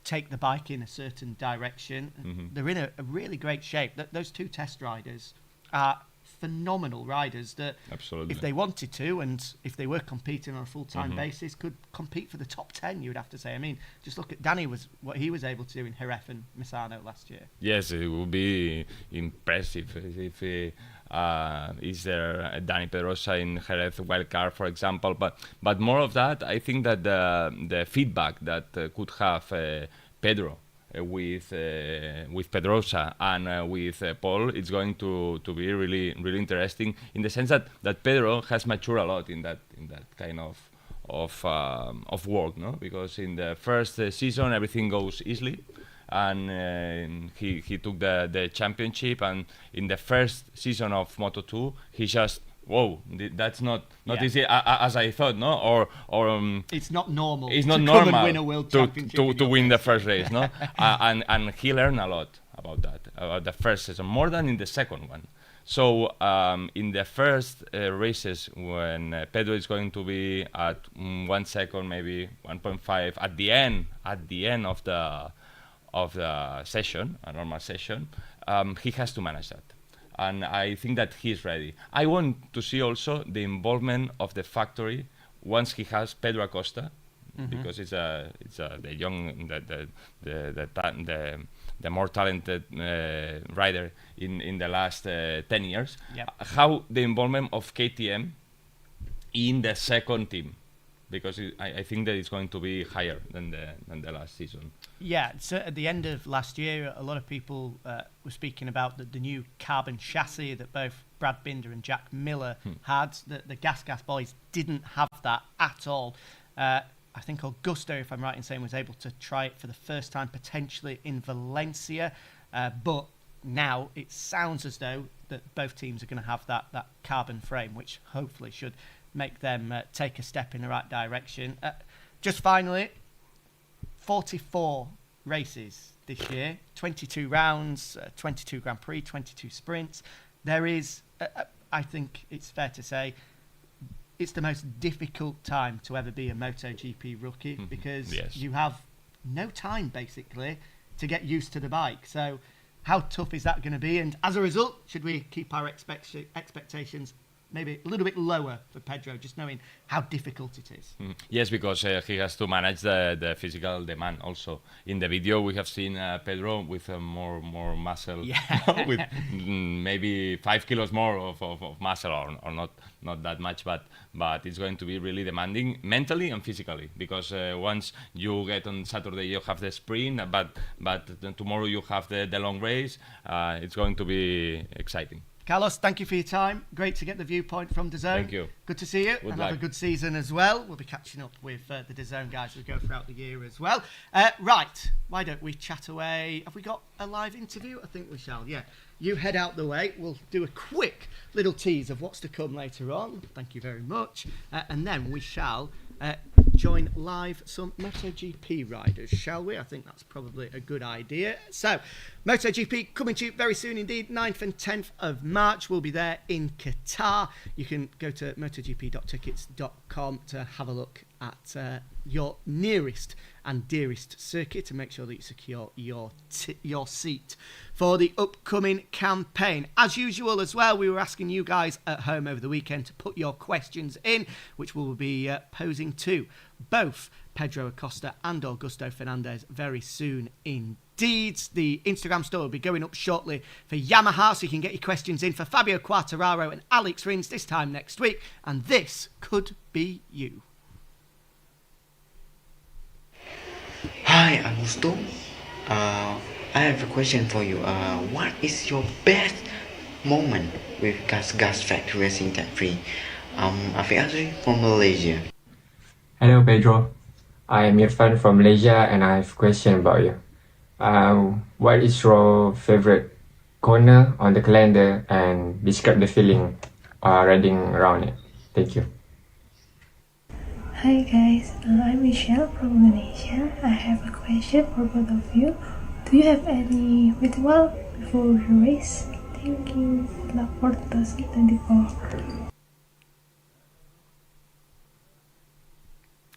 take the bike in a certain direction. They're in a really great shape. Those two test riders are phenomenal riders that, absolutely, if they wanted to, and if they were competing on a full-time basis, could compete for the top 10, you would have to say. I mean, just look at Danny, what he was able to do in Jerez and Misano last year. Yes, it would be impressive if is there Dani Pedrosa in Jerez wildcard, for example. But more of that, I think that the feedback that could have Pedro with Pedrosa and with Paul, it's going to be really interesting, in the sense that Pedro has matured a lot in that kind of work, no? Because in the first season everything goes easily, and he took the championship, and in the first season of Moto2 he just, whoa, that's not easy as I thought, no? Or it's not normal. It's not to normal come and win a world championship to win the first race, no? And he learned a lot about that, about the first season, more than in the second one. So in the first races, when Pedro is going to be at 1 second, maybe 1.5 at the end of the session, a normal session, he has to manage that. And I think that he's ready. I want to see also the involvement of the factory once he has Pedro Acosta, because it's the young, the more talented rider in the last 10 years. Yep. How the involvement of KTM in the second team, because I think that it's going to be higher than the last season. Yeah, so at the end of last year, a lot of people were speaking about the new carbon chassis that both Brad Binder and Jack Miller had. The GASGAS boys didn't have that at all. I think Augusto, if I'm right in saying, was able to try it for the first time potentially in Valencia, but now it sounds as though that both teams are going to have that carbon frame, which hopefully should make them take a step in the right direction. Just finally, 44 races this year, 22 rounds, 22 Grand Prix, 22 sprints. There is, I think it's fair to say, it's the most difficult time to ever be a MotoGP rookie, because you have no time basically to get used to the bike. So how tough is that going to be? And as a result, should we keep our expectations maybe a little bit lower for Pedro, just knowing how difficult it is? Yes, because he has to manage the physical demand also. In the video we have seen Pedro with more muscle, with maybe 5 kilos more of muscle, or not that much, but it's going to be really demanding mentally and physically, because once you get on Saturday you have the sprint, but tomorrow you have the long race. It's going to be exciting. Carlos, thank you for your time. Great to get the viewpoint from DAZN. Thank you. Good to see you. Good and luck. have a good season as well. We'll be catching up with the DAZN guys as we go throughout the year as well. Right, why don't we chat away? Have we got a live interview? I think we shall, yeah. You head out the way. We'll do a quick little tease of what's to come later on. Thank you very much. And then we shall join live some MotoGP riders, shall we? I think that's probably a good idea. So, MotoGP coming to you very soon indeed. 9th and 10th of March. We'll be there in Qatar. You can go to MotoGP.tickets.com to have a look at your nearest and dearest circuit to make sure that you secure your seat for the upcoming campaign. As usual as well, we were asking you guys at home over the weekend to put your questions in, which we'll be posing to both Pedro Acosta and Augusto Fernandez very soon indeed. The Instagram store will be going up shortly for Yamaha, so you can get your questions in for Fabio Quartararo and Alex Rins this time next week, and this could be you. Hi, Augusto. I have a question for you. What is your best moment with GASGAS Factory Racing Tech3? I'm from Malaysia. Hello, Pedro. I am Irfan from Malaysia, and I have a question about you. What is your favorite corner on the calendar, and describe the feeling riding around it? Thank you. Hi guys, I'm Michelle from Indonesia. I have a question for both of you. Do you have any ritual before your race? Thank you. Good luck for 2024.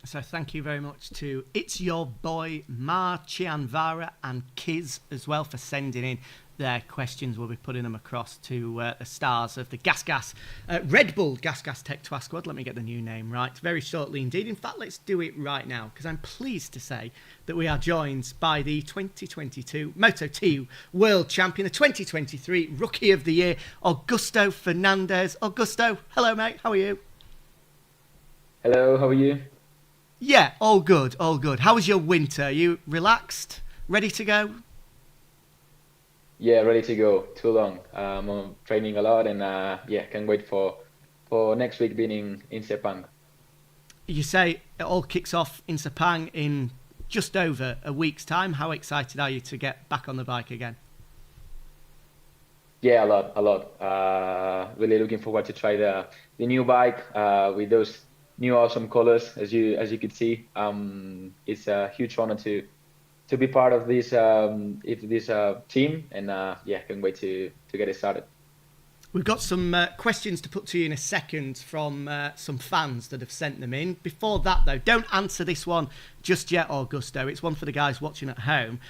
So thank you very much to It's Your Boy, Ma, Chianvara and Kiz as well for sending in their questions. We'll be putting them across to the stars of the GASGAS, Red Bull GASGAS Tech3 squad. Let me get the new name right very shortly indeed. In fact, let's do it right now, because I'm pleased to say that we are joined by the 2022 Moto2 World Champion, the 2023 Rookie of the Year, Augusto Fernandez. Augusto, hello mate, how are you? Hello, how are you? Yeah, all good, all good. How was your winter? Are you relaxed, ready to go? Yeah, ready to go. Too long. I'm training a lot, and yeah, can't wait for next week being in Sepang. You say it all kicks off in Sepang in just over a week's time. How excited are you to get back on the bike again? Yeah, a lot. Really looking forward to try the new bike with those new awesome colors, as you could see. It's a huge honor to be part of this team, and yeah, can't wait to get it started. We've got some questions to put to you in a second from some fans that have sent them in. Before that, though, don't answer this one just yet, Augusto. It's one for the guys watching at home.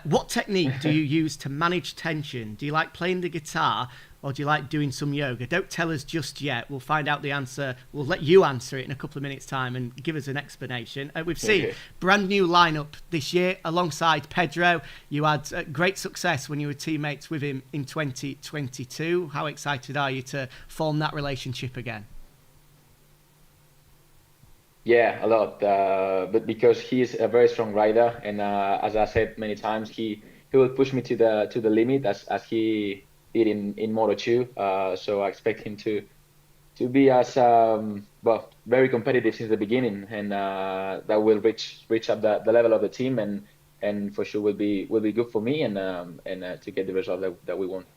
What technique do you use to manage tension? Do you like playing the guitar, or do you like doing some yoga? Don't tell us just yet. We'll find out the answer. We'll let you answer it in a couple of minutes' time and give us an explanation. We've seen brand new lineup this year alongside Pedro. You had great success when you were teammates with him in 2022. How excited are you to form that relationship again? Yeah, a lot. But because he's a very strong rider, and as I said many times, he will push me to the limit as he did in Moto2. So I expect him to be as very competitive since the beginning, and that will reach up the level of the team, and for sure will be good for me, and to get the result that we want.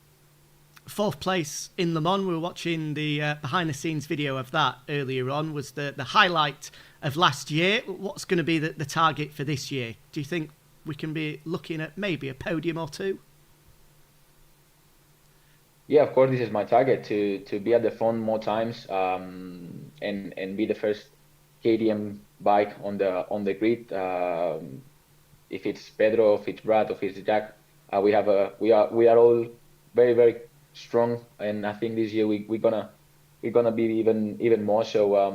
Fourth place in Le Mans. We were watching the behind-the-scenes video of that earlier on. Was the highlight of last year. What's going to be the target for this year? Do you think we can be looking at maybe a podium or two? Yeah, of course, this is my target, to be at the front more times, and be the first KTM bike on the grid. If it's Pedro, if it's Brad, or if it's Jack, we are all very, very strong, and I think this year we're gonna be even more. So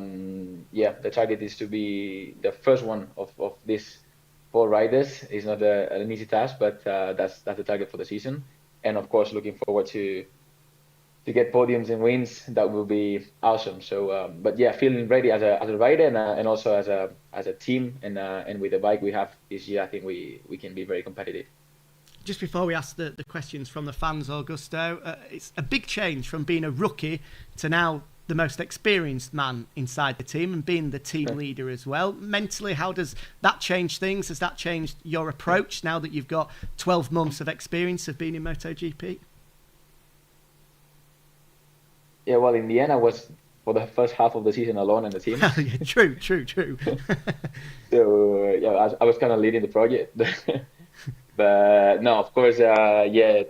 yeah, the target is to be the first one of these 4 riders. It's not an easy task, but that's the target for the season, and of course looking forward to get podiums and wins. That will be awesome. So but yeah, feeling ready as a rider, and also as a team, and with the bike we have this year, I think we can be very competitive. Just before we ask the questions from the fans, Augusto, it's a big change from being a rookie to now the most experienced man inside the team and being the team leader as well. Mentally, how does that change things? Has that changed your approach now that you've got 12 months of experience of being in MotoGP? Yeah, well, in the end, I was for the first half of the season alone in the team. True. So yeah, I was kind of leading the project. But no, of course, yeah,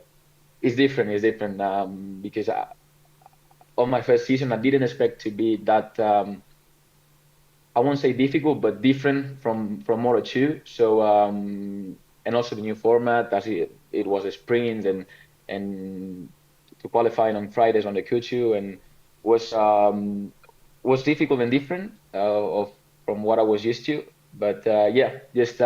it's different. Because on my first season, I didn't expect to be that I won't say difficult, but different from Moto 2. So and also the new format, as it was a sprint and to qualify on Fridays on the Q2, and was difficult and different from what I was used to. But yeah, just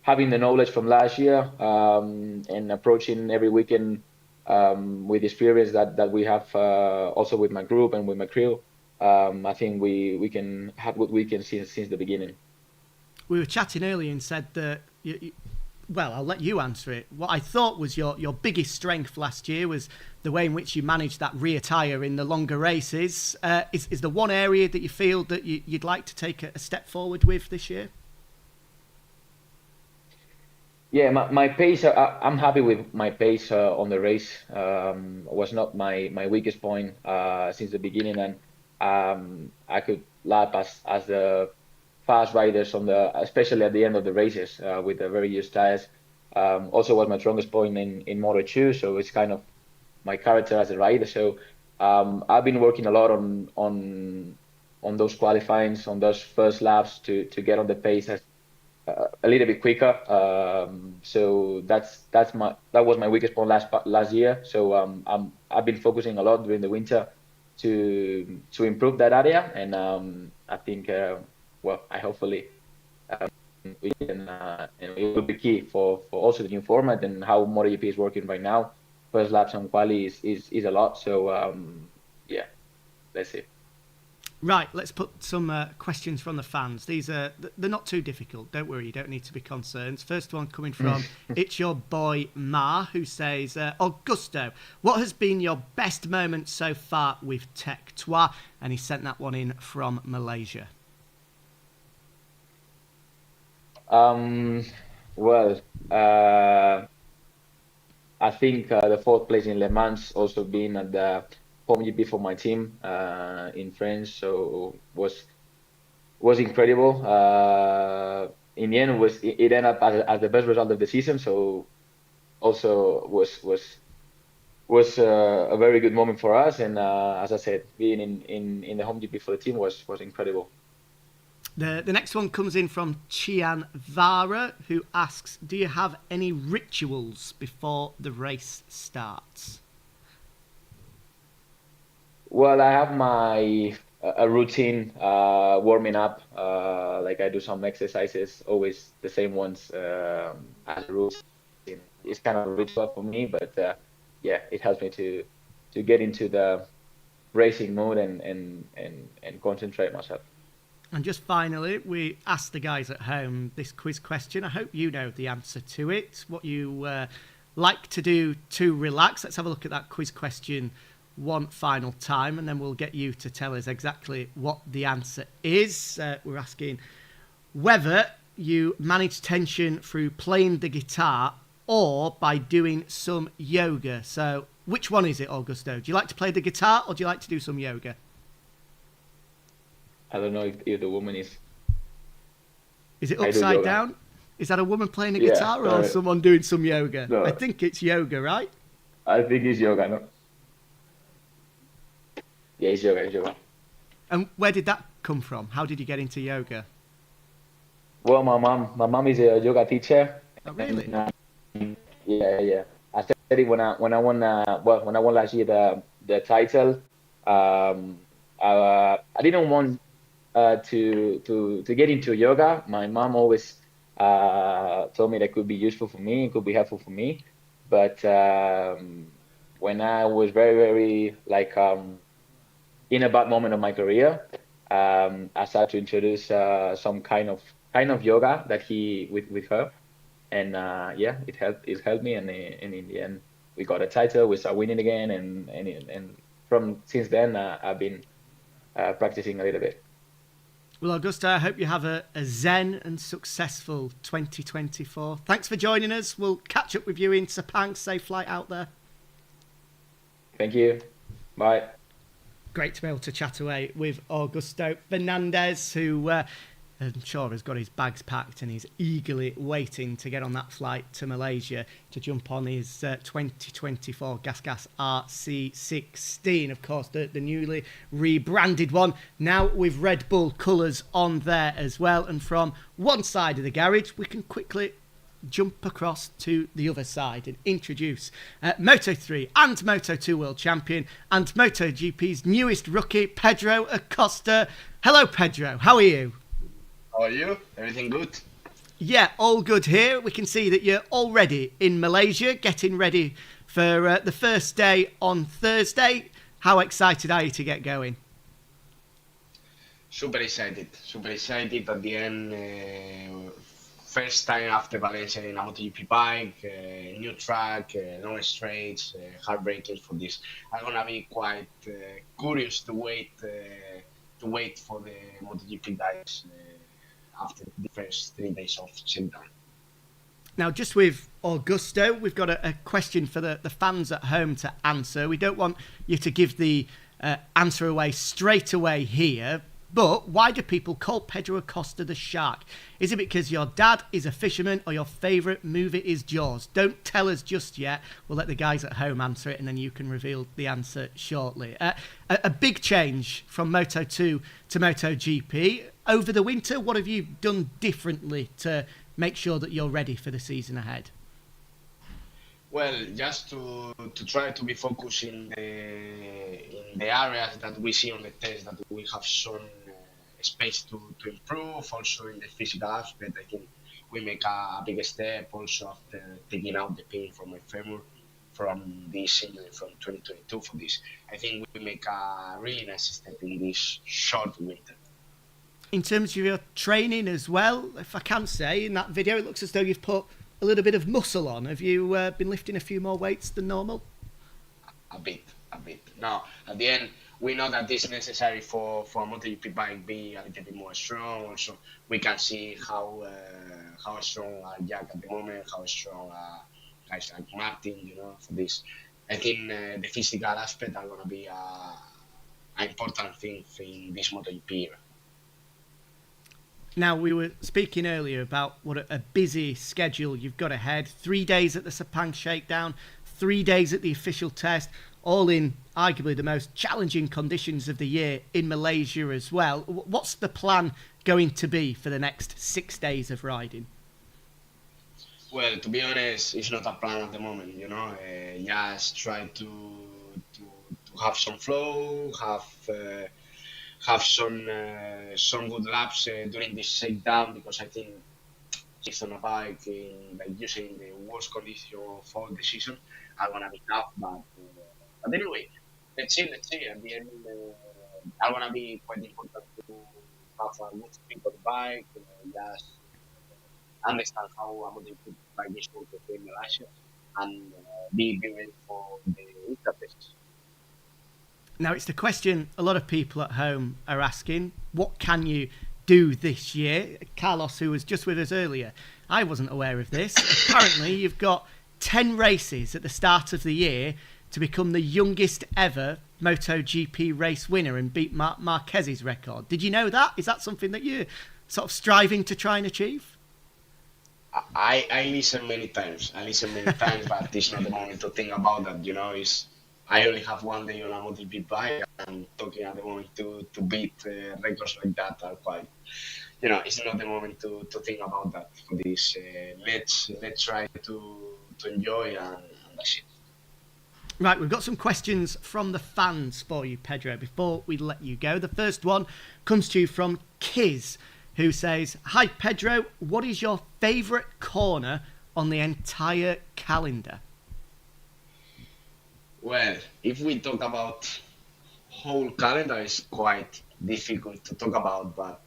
having the knowledge from last year and approaching every weekend with the experience that we have also with my group and with my crew. I think we can have good weekends since the beginning. We were chatting earlier and said that, well, I'll let you answer it. What I thought was your biggest strength last year was the way in which you managed that rear tyre in the longer races. Is there one area that you feel that you'd like to take a step forward with this year? Yeah, my pace, I'm happy with my pace on the race. Was not my weakest point since the beginning, and I could lap as the fast riders especially at the end of the races with the very used tires. Also was my strongest point in Moto 2, so it's kind of my character as a rider. So I've been working a lot on those qualifyings, on those first laps to get on the pace a little bit quicker. So that was my weakest point last year. So I've been focusing a lot during the winter to improve that area, and I think I hopefully we can, and it will be key for also the new format and how MotoGP is working right now. First laps on quali is a lot. So yeah, let's see. Right, let's put some questions from the fans. They're not too difficult. Don't worry, you don't need to be concerned. First one coming from It's Your Boy Ma, who says, Augusto, what has been your best moment so far with Tech3? And he sent that one in from Malaysia. Well, I think the fourth place in Le Mans, also being at the home GP for my team in France, so was incredible. In the end, it ended up as the best result of the season, so also was a very good moment for us. And as I said, being in the home GP for the team was incredible. The next one comes in from Chian Vara, who asks, do you have any rituals before the race starts? Well, I have a routine warming up. Like I do some exercises, always the same ones as a routine. It's kind of a ritual for me, but yeah, it helps me to get into the racing mode and concentrate myself. And just finally, we asked the guys at home this quiz question. I hope you know the answer to it. What you like to do to relax. Let's have a look at that quiz question one final time, and then we'll get you to tell us exactly what the answer is. We're asking whether you manage tension through playing the guitar or by doing some yoga. So which one is it, Augusto? Do you like to play the guitar or do you like to do some yoga? I don't know if the woman is... Is it upside down? Is that a woman playing a guitar or someone doing some yoga? No. I think it's yoga, right? I think it's yoga, no? Yeah, it's yoga. And where did that come from? How did you get into yoga? Well, my mom is a yoga teacher. Oh, really? And, yeah. I started when I won last year the title. I didn't want to get into yoga. My mom always told me that could be useful for me, it could be helpful for me. But when I was very, very like in a bad moment of my career, I started to introduce some kind of yoga that with her, and yeah, it helped me, and in the end we got a title, we started winning again, and since then I've been practicing a little bit. Well, Augusto, I hope you have a zen and successful 2024. Thanks for joining us. We'll catch up with you in Sepang. Safe flight out there. Thank you. Bye. Great to be able to chat away with Augusto Fernandez, who I'm sure has got his bags packed and he's eagerly waiting to get on that flight to Malaysia to jump on his 2024 GASGAS RC16. Of course, the newly rebranded one, now with Red Bull colours on there as well. And from one side of the garage, we can quickly jump across to the other side and introduce Moto3 and Moto2 world champion and MotoGP's newest rookie, Pedro Acosta. Hello, Pedro. How are you? How are you? Everything good? Yeah, all good here. We can see that you're already in Malaysia, getting ready for the first day on Thursday. How excited are you to get going? Super excited. Super excited at the end. First time after Valencia in a MotoGP bike, new track, long straights, heartbreaking for this. I'm gonna be quite curious to wait for the MotoGP guys after the first 3 days of shutdown. Now, just with Augusto, we've got a question for the fans at home to answer. We don't want you to give the answer away straight away here, but why do people call Pedro Acosta the Shark? Is it because your dad is a fisherman or your favourite movie is Jaws? Don't tell us just yet. We'll let the guys at home answer it and then you can reveal the answer shortly. A big change from Moto2 to MotoGP. Over the winter, what have you done differently to make sure that you're ready for the season ahead? Well, just to try to be focused in the areas that we see on the test that we have shown space to improve. Also in the physical aspect, I think we make a big step also after taking out the pain from my femur from this injury from 2022 for this. I think we make a really nice step in this short winter. In terms of your training as well, if I can say, in that video, it looks as though you've put a little bit of muscle on. Have you been lifting a few more weights than normal? A bit. Now, at the end, we know that it's necessary for a MotoGP bike be a little bit more strong. Also, we can see how strong Jack at the moment, how strong guys like Martin, for this. I think the physical aspect are going to be an important thing in this MotoGP era. Now, we were speaking earlier about what a busy schedule you've got ahead. 3 days at the Sepang Shakedown, 3 days at the official test, all in arguably the most challenging conditions of the year in Malaysia as well. What's the plan going to be for the next 6 days of riding? Well, to be honest, it's not a plan at the moment, just try to have some flow, have some good laps during this shakedown, because I think it's on a bike using the worst condition of all the season are gonna be tough. But anyway, let's see. At the end, are gonna be quite important to have a good speed on the bike, just understand how a MotoGP bike is going to play in Malaysia, and be ready for the ultra tests. Now, it's the question a lot of people at home are asking. What can you do this year? Carlos, who was just with us earlier, I wasn't aware of this. Apparently, you've got 10 races at the start of the year to become the youngest ever MotoGP race winner and beat Marquez's record. Did you know that? Is that something that you're sort of striving to try and achieve? I listen many times, but it's not the moment to think about that, I only have 1 day on a MotoGP bike, and talking at the moment to beat records like that are quite, it's not the moment to think about that for this. Let's try to enjoy, and that's it. Right, we've got some questions from the fans for you, Pedro, before we let you go. The first one comes to you from Kiz, who says, "Hi, Pedro, what is your favourite corner on the entire calendar?" Well, if we talk about whole calendar, it's quite difficult to talk about, but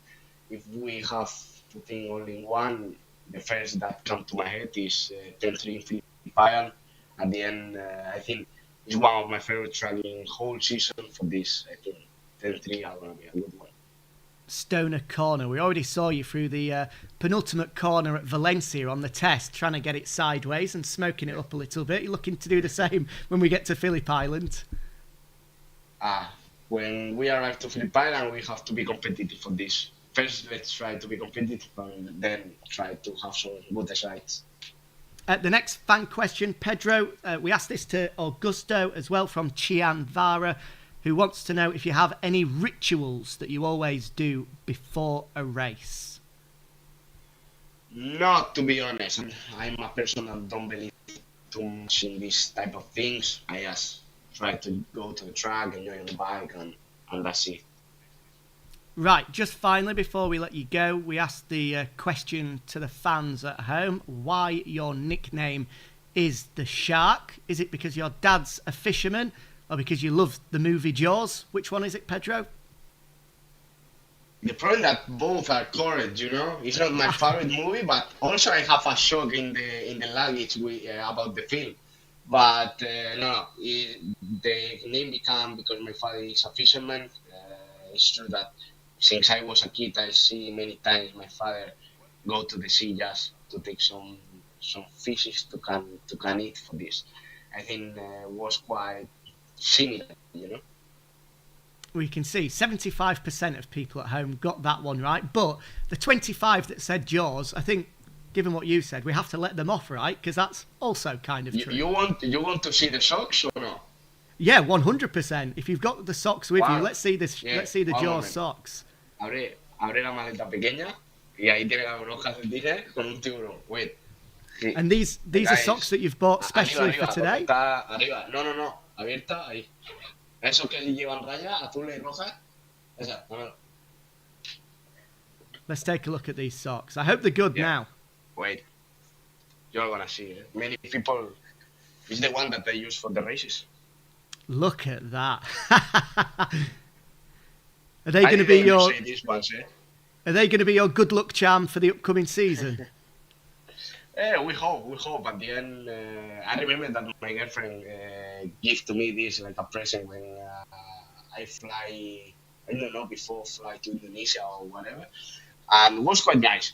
if we have to think only one, the first that comes to my head is Tech3 Philippine. At the end, I think it's one of my favorite tracks in whole season for this. I think Tech3 are going to be a good one. Stoner corner. We already saw you through the penultimate corner at Valencia on the test, trying to get it sideways and smoking it up a little bit. You're looking to do the same when we get to Phillip Island? When we arrive to Phillip Island, we have to be competitive for this. first let's try to be competitive and then try to have some good rides. The next fan question, Pedro, we asked this to Augusto as well from Chian Vara, who wants to know if you have any rituals that you always do before a race. Not to be honest, I'm a person that don't believe too much in this type of things. I just try to go to the track, enjoy on the bike, and that's it. Right, just finally, before we let you go, we asked the question to the fans at home, why your nickname is the Shark. Is it because your dad's a fisherman or because you love the movie Jaws? Which one is it, Pedro? The problem that both are correct, you know. It's not my favorite movie, but also I have a shock in the luggage about the film. But the name became because my father is a fisherman. It's true that since I was a kid, I see many times my father go to the sea just to take some fishes to can eat for this. I think was quite similar, you know. We can see 75% of people at home got that one right, but the 25 that said Jaws, I think, given what you said, we have to let them off, right? Because that's also kind of true. You want to see the socks or no? Yeah, 100%. If you've got the socks with you, let's see this. Yeah, let's see the one Jaws moment. socks. Abre la maleta pequeña y ahí tiene las brojas de tigre con un tiburón. Wait. Sí. And these are Guys, socks that you've bought specially arriba, for today. Está arriba. No. Abierta ahí. Eso que llevan rayas azules y rojas. Esa. No. Let's take a look at these socks. I hope they're good now. Wait. You're gonna see it. Many people. It's the one that they use for the races. Look at that. Are they going to be your? Are they going to be your good luck charm for the upcoming season? We hope. At the end, I remember that my girlfriend gave to me this like a present when I fly. I don't know, before fly to Indonesia or whatever, and it was quite nice.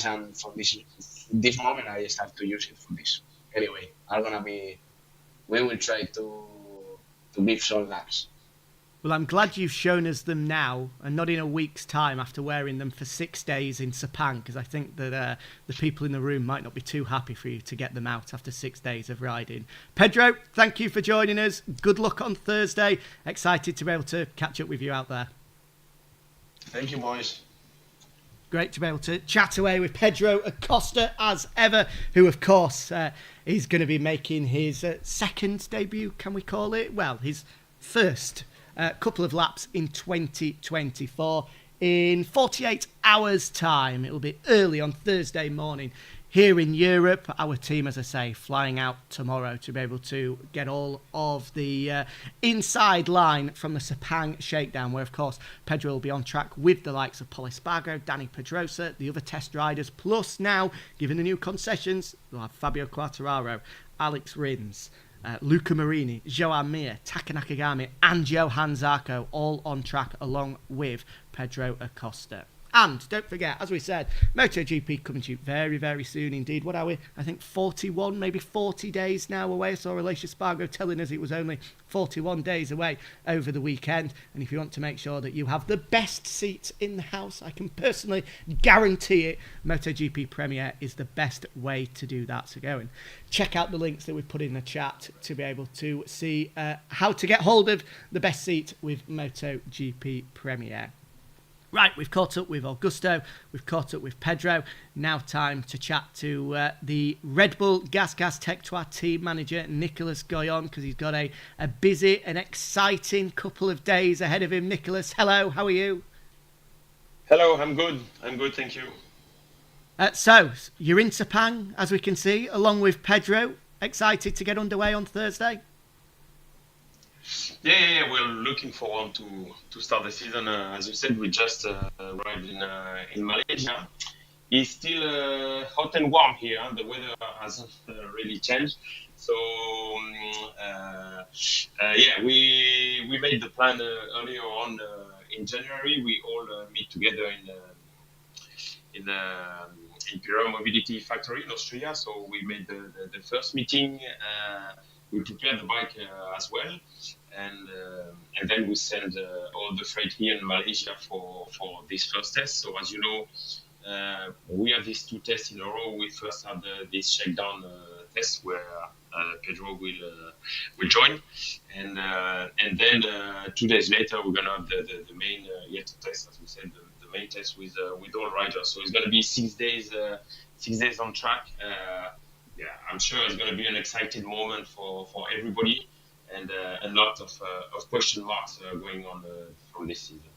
And from this moment, I start to use it for this. Anyway, we will try to give some laps. Well, I'm glad you've shown us them now and not in a week's time after wearing them for 6 days in Sepang, because I think that the people in the room might not be too happy for you to get them out after 6 days of riding. Pedro, thank you for joining us. Good luck on Thursday. Excited to be able to catch up with you out there. Thank you, boys. Great to be able to chat away with Pedro Acosta as ever, who, of course, is going to be making his second debut, can we call it? Well, his first couple of laps in 2024 in 48 hours time. It'll be early on Thursday morning here in Europe. Our team, as I say, flying out tomorrow to be able to get all of the inside line from the Sepang shakedown, where of course Pedro will be on track with the likes of Pol Espargaro, Dani Pedrosa, the other test riders, plus now, given the new concessions, we'll have Fabio Quartararo, Alex Rins, Luca Marini, Joan Mir, Taka Nakagami and Johan Zarco all on track along with Pedro Acosta. And don't forget, as we said, MotoGP coming to you very, very soon indeed. What are we? I think 41, maybe 40 days now away. I saw Aleix Espargaro telling us it was only 41 days away over the weekend. And if you want to make sure that you have the best seats in the house, I can personally guarantee it, MotoGP Premier is the best way to do that. So go and check out the links that we've put in the chat to be able to see how to get hold of the best seat with MotoGP Premier. Right, we've caught up with Augusto, we've caught up with Pedro. Now time to chat to the Red Bull GASGAS Tech3 team manager, Nicolas Goyon, because he's got a busy and exciting couple of days ahead of him. Nicolas, hello, how are you? Hello, I'm good, thank you. So, you're in Sepang, as we can see, along with Pedro. Excited to get underway on Thursday? Yeah, we're looking forward to start the season. As you said, we just arrived in Malaysia. It's still hot and warm here. The weather hasn't really changed. So we made the plan earlier on in January. We all meet together in Imperial Mobility Factory in Austria. So we made the first meeting. We prepared the bike as well. and then we send all the freight here in Malaysia for this first test. So as you know, we have these 2 tests in a row. We first had this shakedown test where Pedro will join, and then 2 days later we're gonna have the main yet test, as we said, the main test with all riders. So it's gonna be 6 days 6 days on track. Yeah, I'm sure it's gonna be an exciting moment for everybody, and a lot of question marks going on from this season.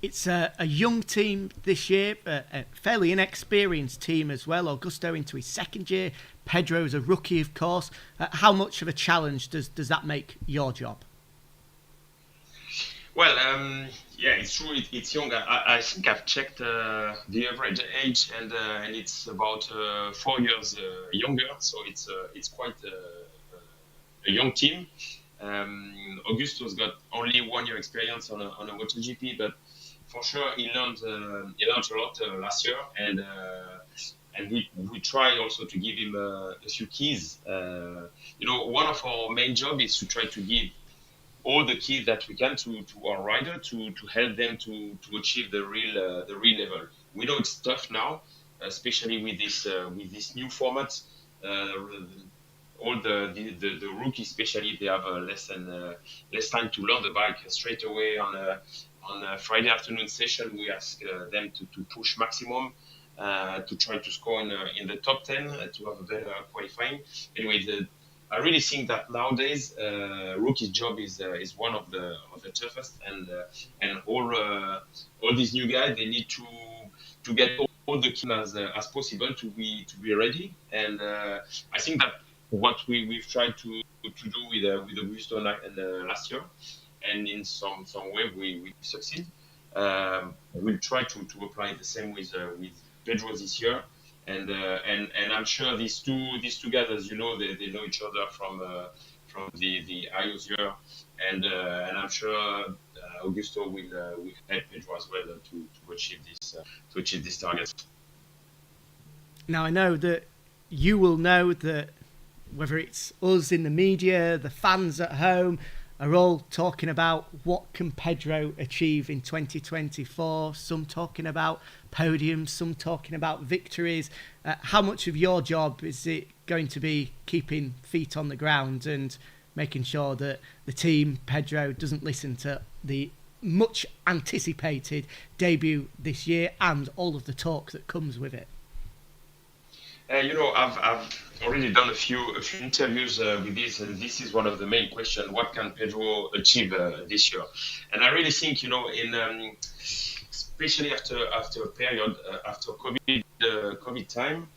It's a young team this year, a fairly inexperienced team as well. Augusto into his 2nd year. Pedro is a rookie, of course. How much of a challenge does that make your job? Well, yeah, it's true. It's young. I think I've checked the average age, and it's about 4 years younger. So it's quite a young team. Augusto's got only 1 year experience on a MotoGP, but for sure he learned a lot last year, and we try also to give him a few keys. One of our main job is to try to give all the keys that we can to our rider to help them to achieve the real level. We know it's tough now, especially with this new format. All the rookies, especially, they have less time to learn the bike. Straight away on a Friday afternoon session, we ask them to push maximum, to try to score in the top 10, to have a better qualifying. Anyway, I really think that nowadays rookie's job is one of the toughest, and all these new guys, they need to get all the keys as possible to be ready. And I think that what we've tried to do with Augusto last year, and in some way we succeed. We'll try to apply the same with Pedro this year, and I'm sure these two guys, as you know, they know each other from the IOS year, and I'm sure Augusto will help Pedro as well to achieve this target. Now I know that you will know that whether it's us in the media, the fans at home, are all talking about what can Pedro achieve in 2024. Some talking about podiums, some talking about victories. How much of your job is it going to be keeping feet on the ground and making sure that the team, Pedro, doesn't listen to the much anticipated debut this year and all of the talk that comes with it? I've already done a few interviews with this, and this is one of the main questions: what can Pedro achieve this year? And I really think, especially after a period after COVID time,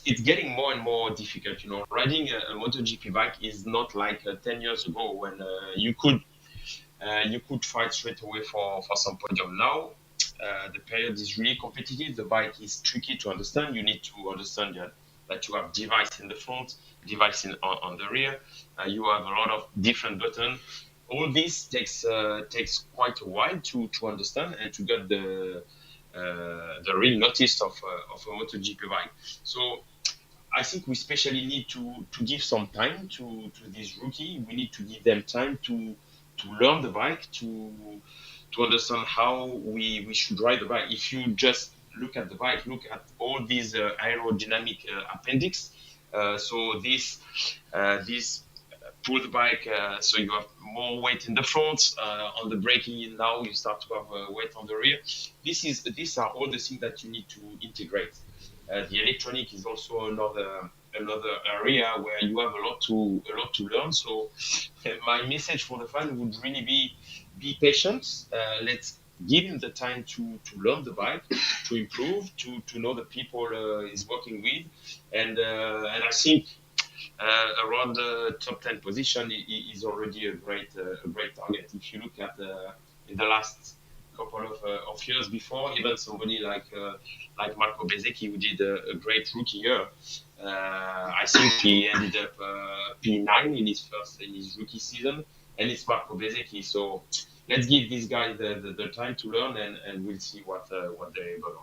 it's getting more and more difficult. Riding a MotoGP bike is not like 10 years ago when you could fight straight away for some podium. Now the period is really competitive. The bike is tricky to understand. You need to understand that you have device in the front, device on the rear. You have a lot of different buttons. All this takes quite a while to understand and to get the real notice of a MotoGP bike. So I think we especially need to give some time to this rookie. We need to give them time to learn the bike, to understand how we should ride the bike. If you just look at the bike, look at all these aerodynamic appendix. So this pull the bike, so you have more weight in the front. On the braking, now you start to have weight on the rear. These are all the things that you need to integrate. The electronic is also another area where you have a lot to learn. So my message for the fan would really be patient. Let's give him the time to learn the bike, to improve, to know the people he's working with, and I think around the top 10 position is already a great target. If you look at in the last couple of years before, even somebody like Marco Bezzecchi, who did a great rookie year, I think he ended up P9 in his rookie season, and it's Marco Bezzecchi. So let's give this guy the time to learn, and we'll see what they're able to.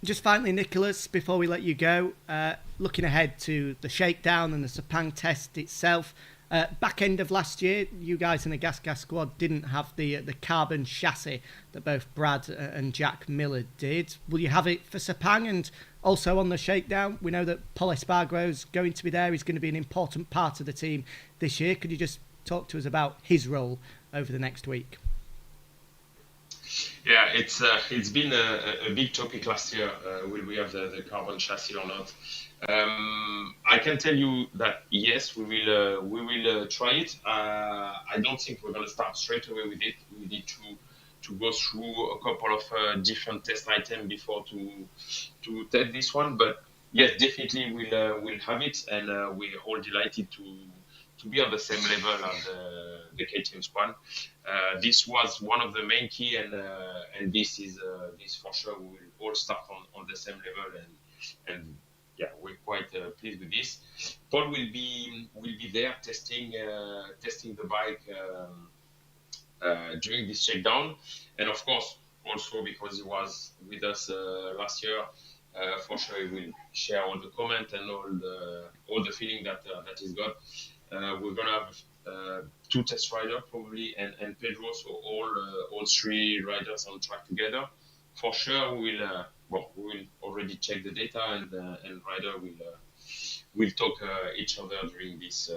Just finally, Nicholas, before we let you go, looking ahead to the shakedown and the Sepang test itself, Back end of last year, you guys in the GASGAS squad didn't have the carbon chassis that both Brad and Jack Miller did. Will you have it for Sepang? And also on the shakedown, we know that Paul Espargaro's going to be there. He's going to be an important part of the team this year. Could you just talk to us about his role over the next week? Yeah, it's been a big topic last year. Will we have the carbon chassis or not? I can tell you that yes, we will try it. I don't think we're going to start straight away with it. We need to go through a couple of different test items before to test this one. But yes, definitely we'll have it, and we're all delighted to be on the same level as the KTM squad. This was one of the main key, and this for sure we will all start on the same level, and yeah, we're quite pleased with this. Paul will be there testing the bike during this shakedown, and of course also because he was with us last year. For sure, he will share all the comment and all the feeling that he's got. We're gonna have 2 test riders probably, and Pedro, so all 3 riders on track together. For sure, we will already check the data, and rider will talk each other during these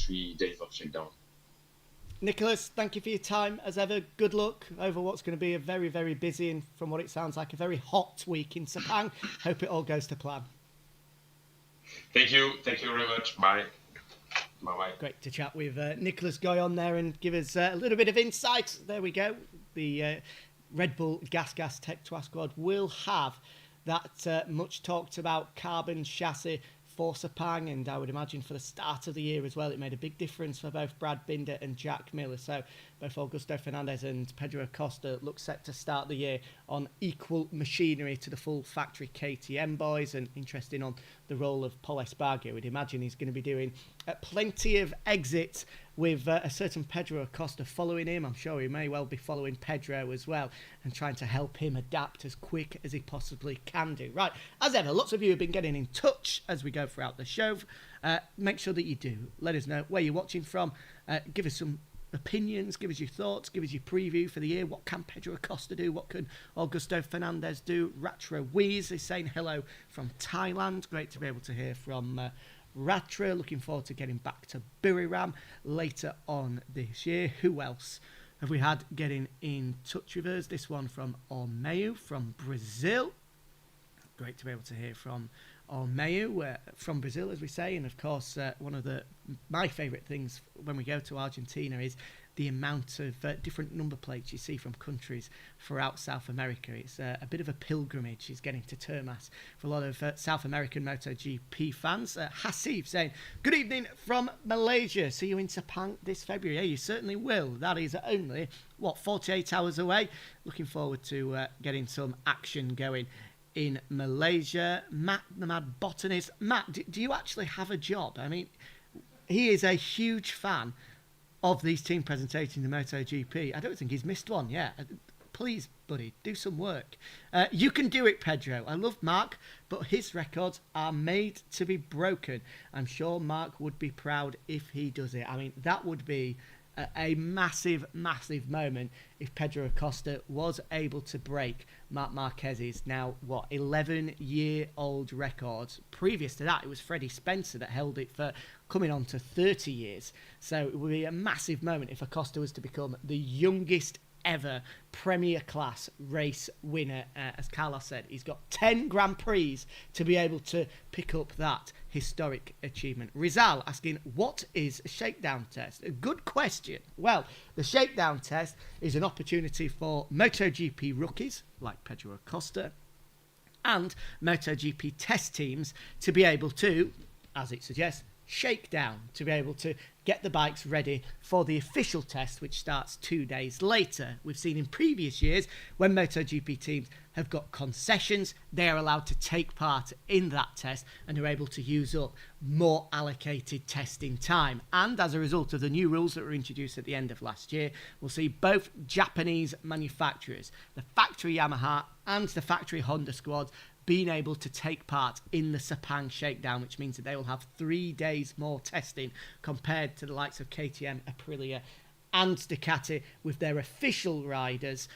3 days of shakedown. Nicholas, thank you for your time. As ever, good luck over what's going to be a very, very busy and, from what it sounds like, a very hot week in Sepang. Hope it all goes to plan. Thank you very much. Bye. Bye-bye. Great to chat with Nicholas Goyon there and give us a little bit of insight. There we go. The Red Bull GASGAS Tech3 squad will have that much talked about carbon chassis for Sepang, and I would imagine for the start of the year as well, it made a big difference for both Brad Binder and Jack Miller. So both Augusto Fernandez and Pedro Acosta look set to start the year on equal machinery to the full factory KTM boys, and interesting on the role of Paul Espargaro. I would imagine he's going to be doing plenty of exits with a certain Pedro Acosta following him. I'm sure he may well be following Pedro as well and trying to help him adapt as quick as he possibly can do. Right, as ever, lots of you have been getting in touch as we go throughout the show. Make sure that you do. Let us know where you're watching from. Give us some opinions, give us your thoughts, give us your preview for the year. What can Pedro Acosta do? What can Augusto Fernandez do? Ratra Weeze is saying hello from Thailand. Great to be able to hear from Ratra. Looking forward to getting back to Buriram later on this year. Who else have we had getting in touch with us? This one from Ormeio from Brazil. Great to be able to hear from Ormeio from Brazil, as we say. And of course, one of my favourite things when we go to Argentina is the amount of different number plates you see from countries throughout South America. It's a bit of a pilgrimage is getting to Termas for a lot of South American MotoGP fans. Hasif saying, good evening from Malaysia. See you in Sepang this February. Yeah, you certainly will. That is only, 48 hours away. Looking forward to getting some action going in Malaysia. Matt, the mad botanist. Matt, do you actually have a job? I mean, he is a huge fan of these team presentations in MotoGP. I don't think he's missed one yet. Please, buddy, do some work. You can do it, Pedro. I love Mark, but his records are made to be broken. I'm sure Mark would be proud if he does it. I mean, that would be a massive, massive moment if Pedro Acosta was able to break Marc Marquez's now, 11-year-old record. Previous to that, it was Freddie Spencer that held it for coming on to 30 years. So it would be a massive moment if Acosta was to become the youngest ever Premier Class race winner. As Carlos said, he's got 10 Grand Prix to be able to pick up that historic achievement. Rizal asking, what is a shakedown test? A good question. Well, the shakedown test is an opportunity for MotoGP rookies like Pedro Acosta and MotoGP test teams to be able to, as it suggests, shake down, to be able to get the bikes ready for the official test, which starts 2 days later. We've seen in previous years when MotoGP teams have got concessions, they are allowed to take part in that test and are able to use up more allocated testing time. And as a result of the new rules that were introduced at the end of last year, we'll see both Japanese manufacturers, the factory Yamaha and the factory Honda squads, being able to take part in the Sepang Shakedown, which means that they will have 3 days more testing compared to the likes of KTM, Aprilia and Ducati with their official riders.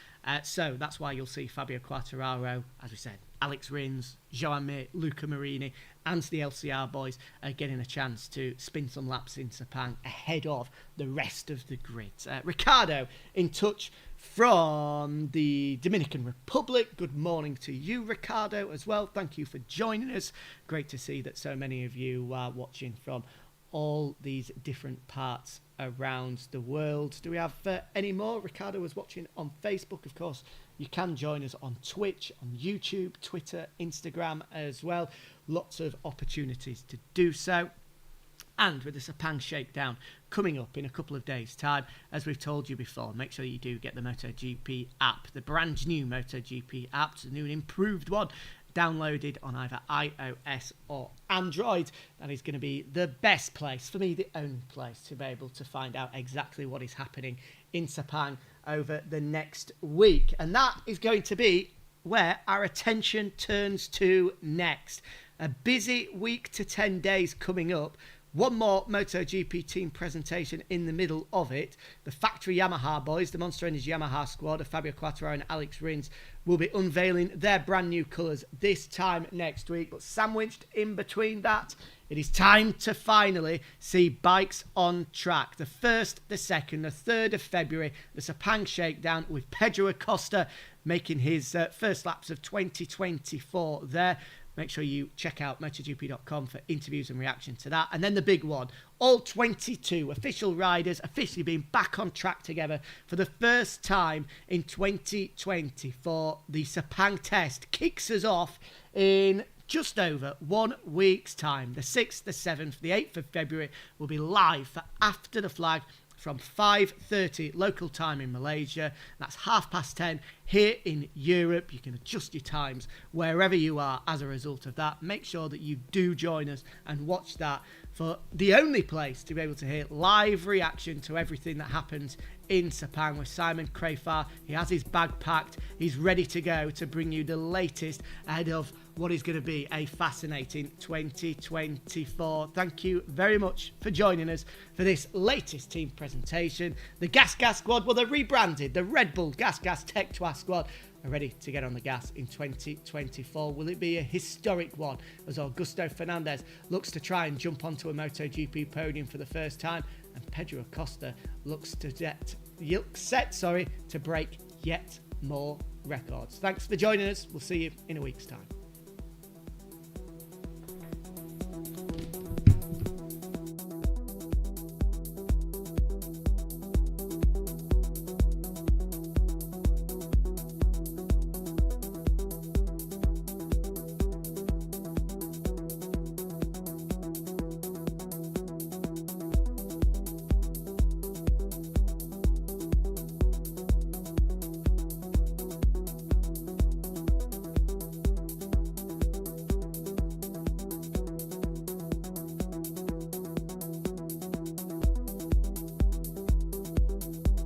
So that's why you'll see Fabio Quartararo, as we said, Alex Rins, Joan Mir, Luca Marini and the LCR boys getting a chance to spin some laps in Sepang ahead of the rest of the grid. Ricardo in touch from the Dominican Republic. Good morning to you, Ricardo, as well. Thank you for joining us. Great to see that so many of you are watching from all these different parts around the world. Do we have any more? Ricardo was watching on Facebook. Of course, you can join us on Twitch, on YouTube, Twitter, Instagram as well. Lots of opportunities to do so. And with the Sepang Shakedown coming up in a couple of days' time, as we've told you before, make sure you do get the MotoGP app, the brand new MotoGP app, the new and improved one, downloaded on either iOS or Android. That is going to be the best place, for me, the only place, to be able to find out exactly what is happening in Sepang over the next week. And that is going to be where our attention turns to next. A busy week to 10 days coming up. One more MotoGP team presentation in the middle of it. The factory Yamaha boys, the Monster Energy Yamaha squad of Fabio Quartararo and Alex Rins, will be unveiling their brand new colours this time next week. But sandwiched in between that, it is time to finally see bikes on track. The 1st, the 2nd, the 3rd of February, the Sepang Shakedown with Pedro Acosta making his first laps of 2024 there. Make sure you check out MotoGP.com for interviews and reaction to that. And then the big one, all 22 official riders officially being back on track together for the first time in 2024. The Sepang test kicks us off in just over 1 week's time. The 6th, the 7th, the 8th of February will be live for After the Flag from 5:30 local time in Malaysia. That's 10:30 here in Europe. You can adjust your times wherever you are as a result of that. Make sure that you do join us and watch that for the only place to be able to hear live reaction to everything that happens in Sepang with Simon Crafar. He has his bag packed. He's ready to go to bring you the latest ahead of what is going to be a fascinating 2024. Thank you very much for joining us for this latest team presentation. The GASGAS squad, well, they're rebranded. The Red Bull GASGAS Tech3 squad are ready to get on the gas in 2024. Will it be a historic one as Augusto Fernandez looks to try and jump onto a MotoGP podium for the first time, and Pedro Acosta looks set to break yet more records? Thanks for joining us. We'll see you in a week's time.